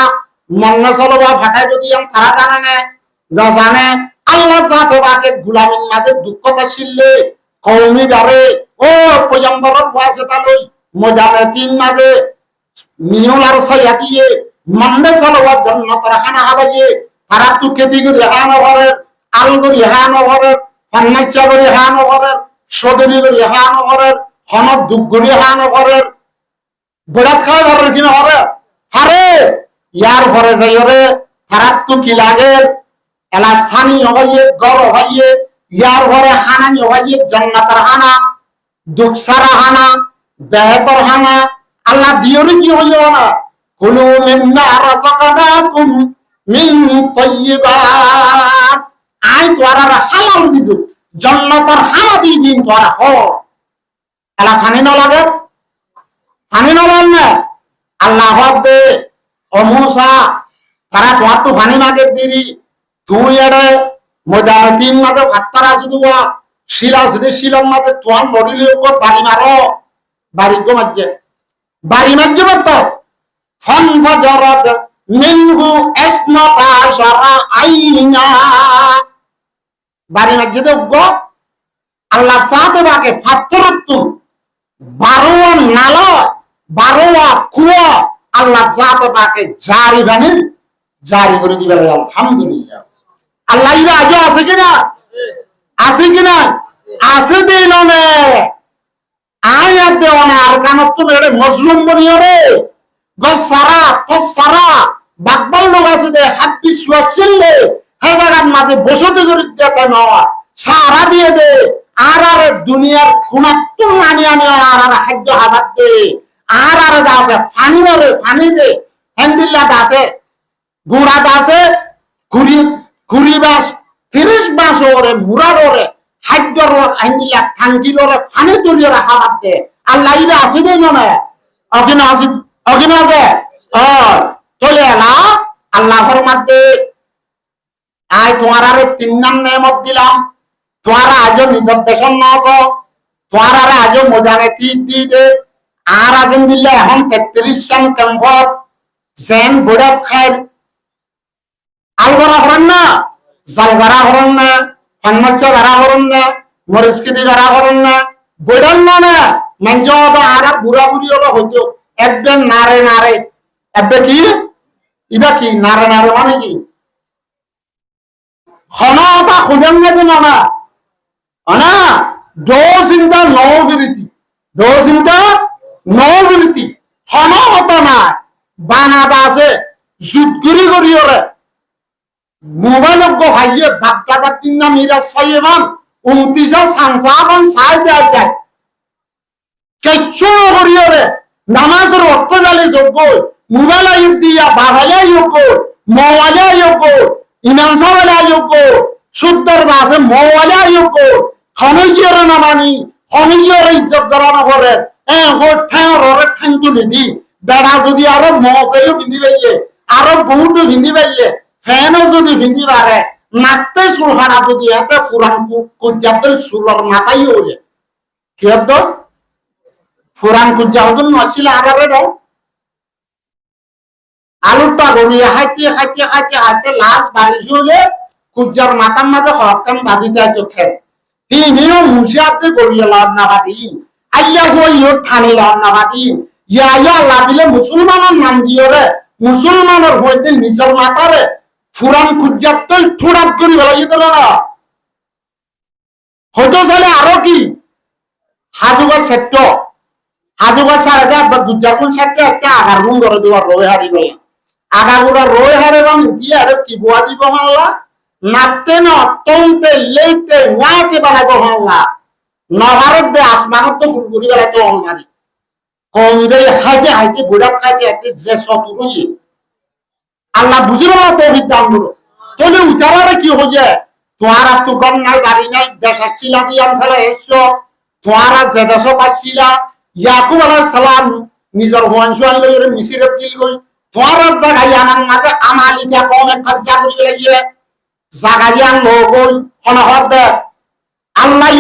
মান্না সালওয়া ফাটাই যদি তারা জানে না জানে আল্লাহ জাতে বাকে গোলামির মাঝে দুঃখতা ছিললে কওমি গারে ও পয়গম্বরের ওয়াসিতা লই মজানাতির মাঝে মিউলার সাইয়া দিয়ে মান্না সালওয়া জান্নাতের হানা হাবাইয়ে তারা তো কেতি করে হানা ভরে আল করে হানা ভরে ফান্নাইচা করে হানা ভরে সদনি করে হানা ভরে হনদ দুগ করে হানা ভরে বড় খাওয়া ভরে কিনা ভরে আরে ইয়ার পরে যাইরে খারাপ তো কি লাগে এলা সানি হইয়ে গর হইয়ে ইয়ার পরে হানানি হইয়ে জান্নাতের হানা দুঃসারা হানা বেহতর হানা আল্লাহ দিয়রি কি হইল না কুলু মিম্মা রাযাকানাকুম মিন তাইয়্যিবাত আই তোরা হালাল দিজু জান্নাতের হানা দি দিন তোরা হ এলা ফানি না লাগে ফানি না লাগে আল্লাহ দে ও মুসা তারা তোমার তো ফানি মাগে দিরি তুই এড়ে ময়দানে তিন মাঝে ভাত্তার আছে দুয়া শিলা আছে শিলার মাঝে তোমার মডিলে উপর বাড়ি মারো বাড়ি গো মাঝে বাড়ি মাঝে তো ফন ফাজারাত মিনহু ইসনাতা আশারা আইনা বাড়ি মাঝে তো গো আল্লাহ সাথে বাকে ফাত্তারাতু 12 নালা 12 কুয়া আল্লাহ সাথে বাকে জারি বানিয়ে জারি করে দিবে আলহামদুলিল্লাহ আল্লাহ ইবা আজও আছে কিনা আছে দিন নে আয়াত দেওয়ানে আর কানত তুমি এটা মজলুম বনিও রে সারা বাকবাল লোক আছে দে হাত পিছুয়া ছিললে হে জায়গার মাঝে বসতে করি দেখে নেওয়া সারা দিয়ে দে আর দুনিয়ার খুনাত্ম আনি আর খাদ্য হাবাত দে আর আছে ফানি দে হেন্দিল্লা আছে গুড়া আছে খুরি বাস 30 বাস ওরে মুরার ওরে খাদ্যর আইন্দিলা থাঙ্গিল ওরে ফানি তুলিয়ে রাখা বাদে আল্লাহ ইবা আছে দেই না অগিনা আছে চলে এলা আল্লাহর মধ্যে আয় তোমার আরে 3 নাম নেমত দিলাম তোমার আজ নিজের দেশন না আছো তোমার আরে আজ মজানে দি দে আর আজম দিল্লা এখন 33 সান কমফর্ট জেন বড় খায় আলগরা হরন না জালগরা হরন না ফানমাচ্চা গারা হরন না মরিসকিদি গারা হরন না বইডাল না মঞ্জো আর বুড়া বুড়ি হলো হইতো একদম নারে এবে কি ইবা কি নারে মানে কি খনাটা খুঁজেন না দিন না আনা দোসিনটা নজরিতি খনা হতো না বানাবা আছে জুতগুরি করিওরে মোবাইল গো হাইয়ে বাগদাদার 3 নাম মিরাজ ফাইমান 29 সানসাবান সাই দেয় কেচ্ছো করিওরে নামাজের অর্থ জালে যোগ্য মোবাইল আইব দিয়া বাবালে যোগ্য মোবাইলে যোগ্য ইমাম সাহেবলে যোগ্য সুদ্দর দাসে মোবাইলে যোগ্য খনইয়ের নামানি খনইয়ের ইজ্জত করা না করে ঠাং তুলি দি বেড়া যদি আরো মকেও পিন্ধি পাইলে আরো বহুতো পিন্ধি পাইলে ফ্যানও যদি পিন্ধি পারে নাতে চুলখানা যদি এতে ফুরান কুজাতের চুলর মাথাই হলে কি হতো ফুরান কুজা হতো নছিল আগারে দাও আলুটা গড়িয়ে হাইতে লাশ বাড়ি হলে কুজার মাথার মাঝে হকান বাজি দেয় তো খেয়ে হিনিও মুশিয়াতে গড়িয়ে লাভ না বাদি আল্লাহ হইও ঠানি লাভ না বাদি ইয়া আল্লাহ দিলে মুসলমানের নাম দিও রে মুসলমানের হইতে নিজের মাথারে ফুরান কুজাত ঠুড়াত করি বেলাই দিল না হতে চলে আরো কি হাজুগর সেট্ট হাজুগর সাড়ে দে গুজার কোন সেট্টে একটা আগার গুণ করে দেওয়ার রয়ে হারি বলে আগাগুড়া রয়ে হারে এবং কি আরে কি বোয়া দিব মাল্লা নাতে ন তন্তে লেইতে ওয়াইতে বানাবো মাল্লা নভারত দে আসমানত তো ফুল করি বেলা তো অনমারি কমিরে হাইতে বুড়াত খাইতে এতে যে সতুরই আল্লাহ বুঝিল না তৌহিদ দান করো তাহলে উতারারে কি হয়ে তোমার আর তো গম নাই বাড়ি নাই দেশ আসছিলা দিয়ে ফেলে এসো তোমার আর যে দেশ পাচ্ছিলা ইয়াকুব আলাইহিস সালাম নিজের হনসু আনলে মিসিরে কিল গই তোমার জায়গায় আনার মাঝে আমালিকা কম একটা জাগরি লাগিয়ে জায়গায় আন লগই হনহর দে আল্লাহ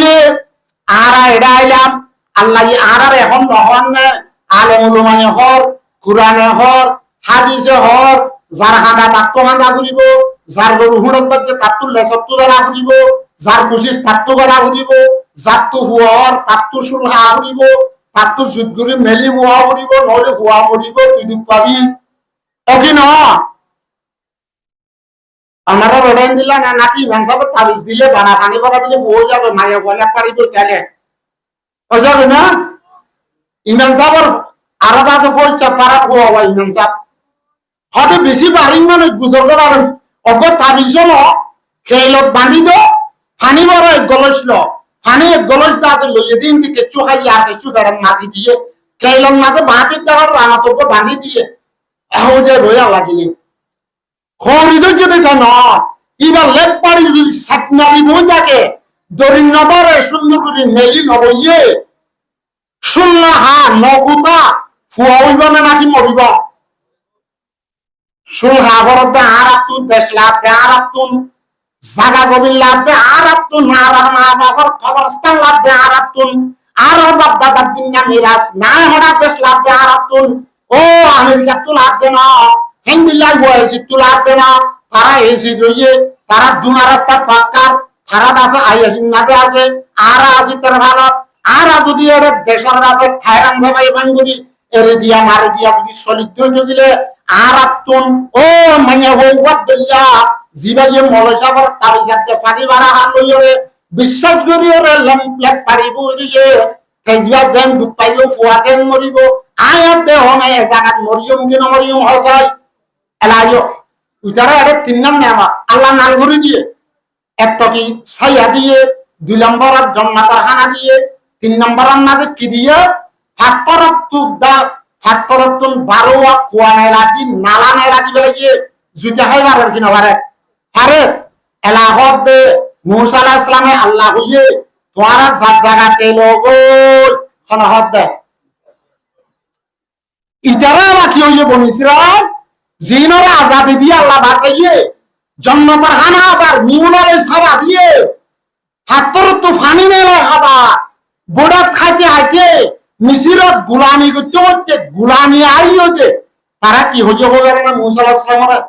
আর এডা আইলাম আল্লাহ আর এখন নহন না আলেম উলামায়ে হর কুরআনে হর হাদিসে হর যার হাঁটা তাত্ত্ব হাঁটা ঘুরিব যার গরু হুড়ত বাজে তাত্তু লেসত্তু দ্বারা ঘুরিব যার কুশিস তাত্তু করা ঘুরিব যার তো হুয়ার তাত্তু সুলহা ঘুরিব তাত্তু যুদ্ধগুরি মেলি মুহা ঘুরিব নহলে হুয়া মরিব তুই দুঃখ পাবি অকি ন আমারা রোডাইন দিলা না নাকি ভাঙসাবে তাবিজ দিলে বানা পানি করা দিলে হয়ে যাবে মায়া বলে পারিব তাহলে হয়ে যাবে না ইমাম সাহেবের আলাদা ফল চাপারা হওয়া ইমাম সাহেব হতে বেশি বাড়ি মানে গুজর করার অগ তাবিজন খেলত বান্ধি দো ফানি বড় এক গলসল ফানি এক গলস দাঁত লইয়ে দিন দিকে চুহাই আর কিছু ফেরান মাঝি দিয়ে খেলন মাঝে বাঁধির দেওয়ার রানাতব্য বান্ধি দিয়ে এও যে রইয়া লাগিনি খরিদের যদি কেন এবার লেপ পাড়ি যদি সাতনাবি মজাকে দরিন্নদারে সুন্দর করে মেলি নবইয়ে শূন্য হা নগুতা ফুয়া হইবানে নাকি মরিব সুলহা ভরতে আর আতুন দেশ লাভ দে আর আতুন জাগা জমিন লাভ দে আর আতুন আর মা বাবার কবরস্থান লাভ দে আর আতুন আর বাপ দাদার দিন না মিরাজ না হঠাৎ দেশ লাভ দে আর আতুন ও আমেরিকা তো লাভ দে না হিন্দিল্লাহ বয়সি তো লাভ দে না তারা এসে রইয়ে তারা দুনা রাস্তা ফাঁকার তারা আছে আইয়াসিন মাঝে আছে আর আছে তার ভালো আর যদি এর দেশের আছে ঠায়রান যাবাই বাঙ্গুরি এরে দিয়া মারি দিয়া যদি সলিড গিলে আর আতুন ও মাইয়া হইবাদ দলিয়া জিবাইয়ে মলসাবর তাবি যাতে ফানি বাড়া হাত লইরে বিশ্বাস করিও রে লেপ পারিব রিয়ে তেজবা যেন দুপাইও ফুয়া যেন মরিব আয়াত দেহ নাই জায়গা মরিয়ম কি নমরিয়ম হয় যায় এলাইও উতারা এর তিন নাম নেমা আল্লাহ নাম ঘুরি দিয়ে একটা কি ছাইয়া দিয়ে 2 নম্বর আর জান্নাতের খানা দিয়ে 3 নম্বরের মাঝে কি দিয়ে ফাটরতুন 12 কুয়া নাই রাখি নালা নাই রাখি বলে গিয়ে জুতা হয় বারের কিনা বারে আরে এলাহত দে মুসা আলাইহিস সালামে আল্লাহ হইয়ে তোমারা জায়গাতে লোগো খনহত দে ইতারা রাখি হইয়ে বনি ইসরাইল জিনরা আজাদি দিয়ে আল্লাহ বাঁচাইয়ে জান্নাতের খানা আবার মিউনারে সাবা দিয়ে ফাটরতু ফানি মেলা খাবা বড়াত খাইতে খাইতে মিসিরত গুলামি করতে হচ্ছে গুলামি আইতে তারা কি হইয়ে হবে না মুসা আলাইহিস সালামের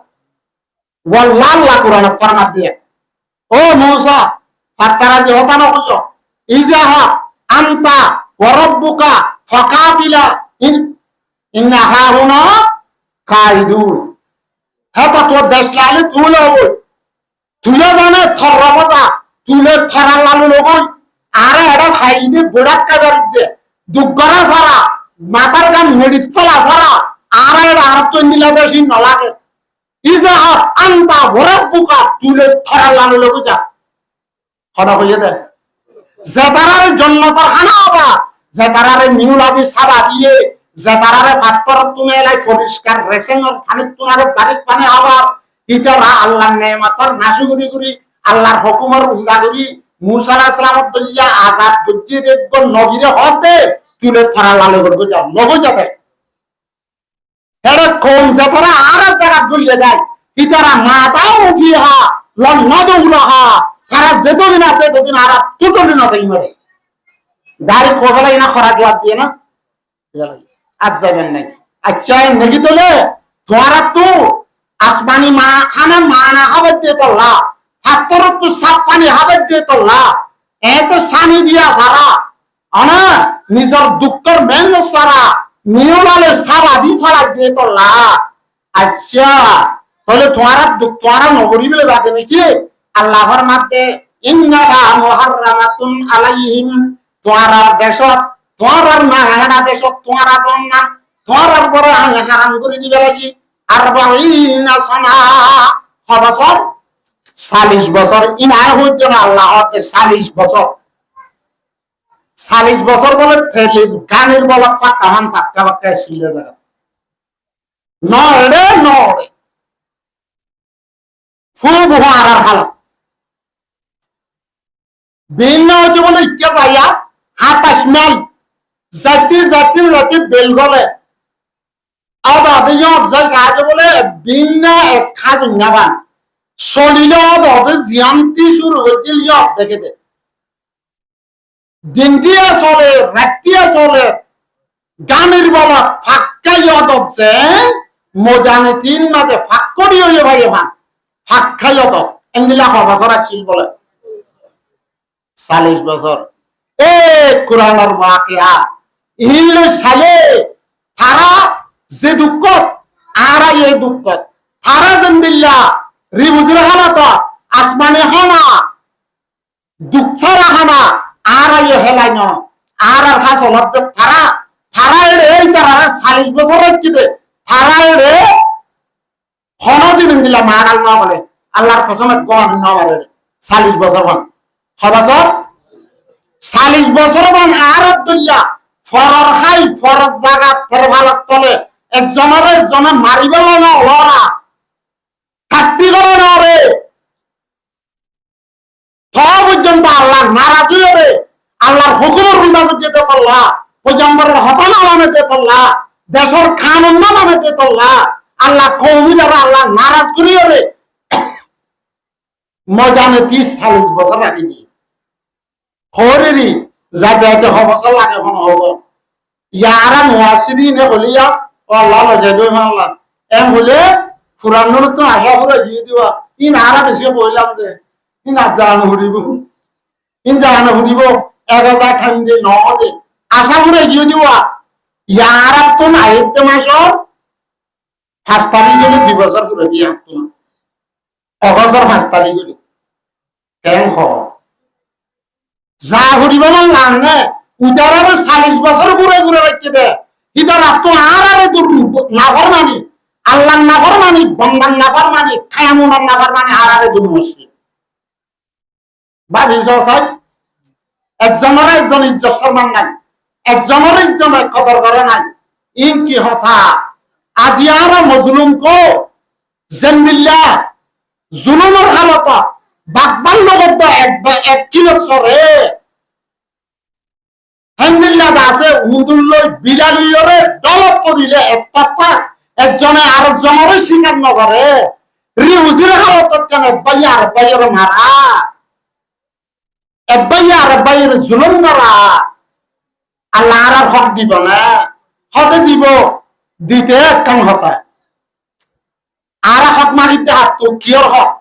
ওয়াল্লাহ কোরআন ফরমাত দিয়ে ও মুসা ফাতারা যে হতা না কইও ইজাহা আনতা ওয়া রাব্বুকা ফাকাতিলা ইন্না হাউনা কাইদুন হতা তো দেশ লালে তুলে তুলে জানে থরবাজা তুলে থরা লালু লগই আরে এটা খাইদে বড়াত কাবার দে দুগরা সারা মাথার গান মেডিট ফলা সারা আরে এটা আর তো নিলা বেশি নলাকে ইজাহা আনতা ওয়া রাব্বুকা তুলে থরা লালু লগই যা খড়া হইয়ে দে জেতারারে জান্নাতের খানা আবা জেতারারে মিউলাদি সাবা দিয়ে জেতারারে ফাটপর তুমি এলাই পরিষ্কার রেসেঙ্গর পানি তুনারে বাড়ির পানি আবার ইতারা আল্লাহর নেয়ামতের নাশকরি করি আল্লাহর হুকুমের উল্টা করি মুসা আলাইহিস সালামত দলিয়া আযাদ গজ্জি দেখব নবীরে হতে তুলে ধরা লালে করব যা নগো যাবে এরা কোন জেতারা আর জায়গা গলিয়ে যায় ইতারা মাতাও ফিহা লন্নাদুলাহা তারা যেদিন আছে সেদিন আর তুটলি না তাই মরে গাড়ি খোঁজলাই না খরা জবাব দিয়ে না আজ যাবেন নাই আচ্ছা নাকি তোলে তোমার তো আসমানি মা খানা মানা হবে দিয়ে তোলা হাতর তো সাফ পানি হবে দিয়ে তোলা এত সানি দিয়া সারা আনা নিজের দুঃখের মেন সারা নিয়মালে সারা দি সারা দিয়ে তোলা আচ্ছা তাহলে তোমার নগরী বলে বাদে নাকি আল্লাহর মাতে ইন্নাহা মুহাররামাতুন আলাইহিম তোমার দেশত তোমার মাহানা দেশত তোমার জান্নাত তোমার বড় হারাম করে দিবে লাগি 40 সানা বছর 40 বছর ইনায় হইতো না আল্লাহতে 40 বছর 40 বছর বলে ফেলি গানের বলা ফাঁকা ফাঁকা ছিলে জায়গা নড়ে খুব হারার হালত ভিন্ন হচ্ছে বলে ইকে যাইয়া 27 মাইল জাতি বেল গলে আদা দিয়ে যাই বলে ভিন্ন এক খাজ নাবান শরীর হবে জিয়ান্তি শুরু হচ্ছে দেখে দে দিন দিয়ে চলে রাত্রিয়া চলে গানের বলা ফাঁকা হচ্ছে মোজানে 3 মাঝে ফাঁক করি হয়ে ভাই ভান ফাঁক খাই এমনিলা বছর আসছিল বলে 40 বছর এ কোরআনের ওয়াকিয়া ইহলে সালে তারা যে দুঃখ আর এই দুঃখ তারা জন্দিল্লা রিবুজুর হালাত আসমানে হানা দুঃখরা হানা আর এই হেলাই ন আর হাসলত তারা এই তারা 40 বছর কি দে তারা হন দিবেন দিলা মা ডাল না বলে আল্লাহর কসম গম না বলে 40 বছর হন 6 বছর 40 বছর হন আর আব্দুল্লাহ ফরর হাই ফরজ জায়গা ফর ভালো তলে একজনের মারিবেল না ওরা থাকতি গেল না রে পর্যন্ত আল্লাহ নারাজি হবে আল্লাহর হুকুমের উল্টা যেতে পারলা পয়গম্বরের হতানা মানতে পারলা দেশের কানুন না মানতে পারলা আল্লাহ কওমি দ্বারা আল্লাহ নারাজ করি হবে মজানে 30-40 বছর রাখি দি খরেরি যাতে যাতে বছর লাগে কোন হবো ইয়ারা মুয়াসিরি নে হলিয়া আল্লাহ যাবে আল্লাহ এম হলে ফুরানোর তো আশা করে দিয়ে দিবা ইন আরা বেশি কইলাম যে ইন জানো হরিব ইন জানো হরিব 1000 ঠান্ডে নদে আশা করে দিয়ে দিবা ইয়ারা তো না এতে মাসর 5 তারিখ গেলে 2 বছর পুরো দিয়ে তো অগস্টের 5 তারিখ গেলে কেন হ যা হরিব না লানে উদারারে 40 বছর ঘুরে ঘুরে রাখতে দে ইদার তো আরে দূর নাফরমানি আল্লাহর নাফরমানি বন্দার নাফরমানি খায়ামুনার নাফরমানি আরে দূর মুশরিক বাবি জসাই একজনের একজন ইজ্জত সম্মান নাই একজনের ইজ্জতের কদর করে নাই ইন কি হতা আজিয়ারা মজলুম কো জানবিল্লাহ জুলুমের হালত বাকবাল লগত এক কিলো সরে হামদুলিল্লাহ দাসে উদুল্লই বিলালিয়রে দলত করিলে এক পাত্তা একজনে আরেকজনের স্বীকার নকরে রিউজির হালতত কেন বাইয়ার মারা বাইয়ের জুলুম করা আল্লাহ আর হক দিব না হতে দিব দিতে কাম হতা আর হক মারিতে হাত তো কিয়র হক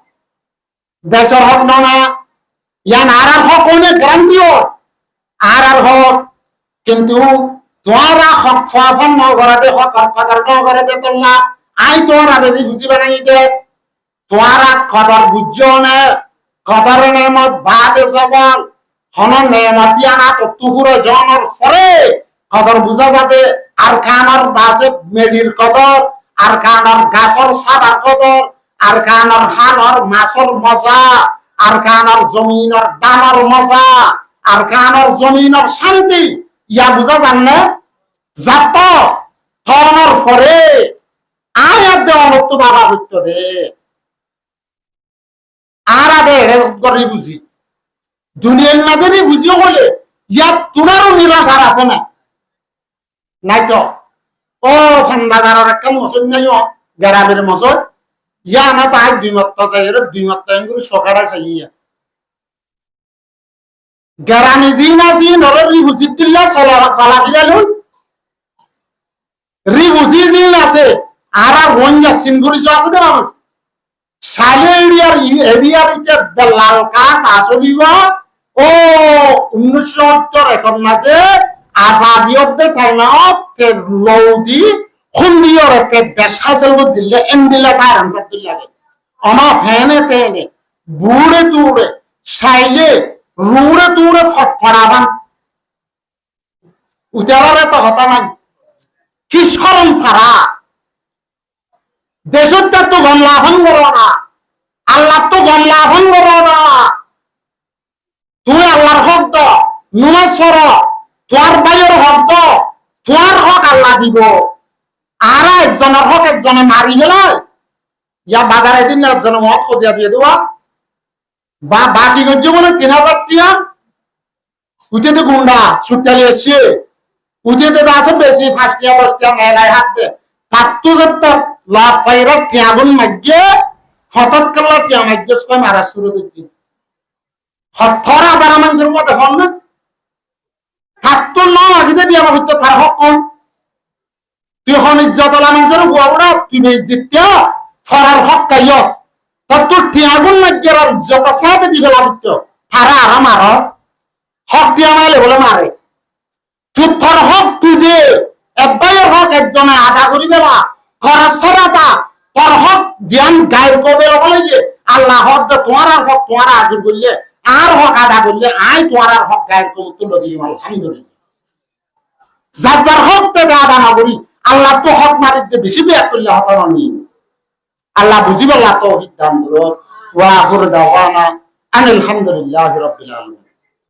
দেশের হক না ইয়ান আর হক অনেক গ্রান্তিও আর হক কিন্তু তোরা হক ফাফন ন করাতে হক কদর ন করাতে তোলা আই তোরা রেডি বুঝি বানাই দে তোরা কদর বুঝছো না কদর নেমত বাদ জবল হন নেমত ইয়ানা তো তুহুরে জনর পরে কদর বুঝা যাবে আর কানার দাসে মেডির কদর আর কানার গাছর সাবার কদর আর কানার হালর মাছর মজা আর কানার জমিনের দামর মজা আর কানার জমিনের শান্তি ইয়া বুঝা যান না যাত থনর পরে আয়াত দেওয়া মতো বাবা হইতো দে আর আগে গরি বুঝি দুনিয়ার মাঝে বুঝিও হলে ইয়াত তোমারও নিরাশার আছে না নাই তো ও ফান্দাগারের একটা মসজিদ নাই গ্রামের মসজিদ ইয়া না তাই 2 মাত্রা চাই 2 মাত্রা করে সকালে চাইয়া গ্রামে জিনা জিন ওর রিহুজি দিল্লা চলা দিলালুন রিহুজি জিন আছে আর রোহিঙ্গা সিনগুরি আছে না সালে এরিয়ার এটা লাল কার্ড আসলিবা ও 1970 এখন মাঝে আজাদিয়তে টাইমত লৌদি খুন্দিয়র তে দেশ হাসিল দিলে এন্ডিলা পারাম করতে লাগে আমা ফেনে তেনে বুড়ে তুড়ে সাইলে রুড়ে তুড়ে ফটফড়াবান উদারে তো হতা নাই কি শরম ছাড়া দেশত তো গমলা ভঙ্গর না আল্লাহ তো গমলা ভঙ্গর না তুমি আল্লাহর হক দ নুমাজ পড় তোর ভাইয়ের হক দ তোর হক আল্লাহ দিব আর একজনের হক একজনে মারি গেল ইয়া বাজারে দিন একজনে হক খোঁজা দিয়ে দেওয়া বা বাকি জীবনে 3000 টিয়া উঠে তো গুন্ডা ছুটালি এসছে উঠে তো আছে বেশি 5 টিয়া 10 টিয়া মেলায় হাত দে থাকতো যত লাভ পাইরা টিয়াগুন মাগিয়ে হঠাৎ করলা টিয়া মাগিয়ে সবাই মারা শুরু করছি হঠাৎ আবার মানুষের মধ্যে হন না থাকতো না আগে দিয়ে আমার হইতো তার হক কম তুই হন ইজ্জত আলা মানুষের বুয়াবড়া তুই ইজ্জত ফরার হক কাইয়স তোর টিয়াগুন মাগিয়ে আর ইজ্জত সাথে দিবে লাগত তারা আরাম আর হক টিয়া মাইলে বলে মারে তুই তোর হক তুই দে একবারের হক একজনে আদা করি বেলা খরচ ছাড়াটা তোর হক জ্ঞান গায়ের কবে লাগে আল্লাহ হক তোমার হক তোমার আগে করলে আর হক আদা করলে আই তোমার হক গায়ের কবে তুলে দিই আলহামদুলিল্লাহ যার যার হক থেকে আদা না করি আল্লাহ তো হক মারিতে বেশি বেয়ার করলে হক নি আল্লাহ বুঝিবাল্লাহ তৌফিক দান করুক ওয়া আখিরু দাওয়ানা আলহামদুলিল্লাহি রাব্বিল আলামিন।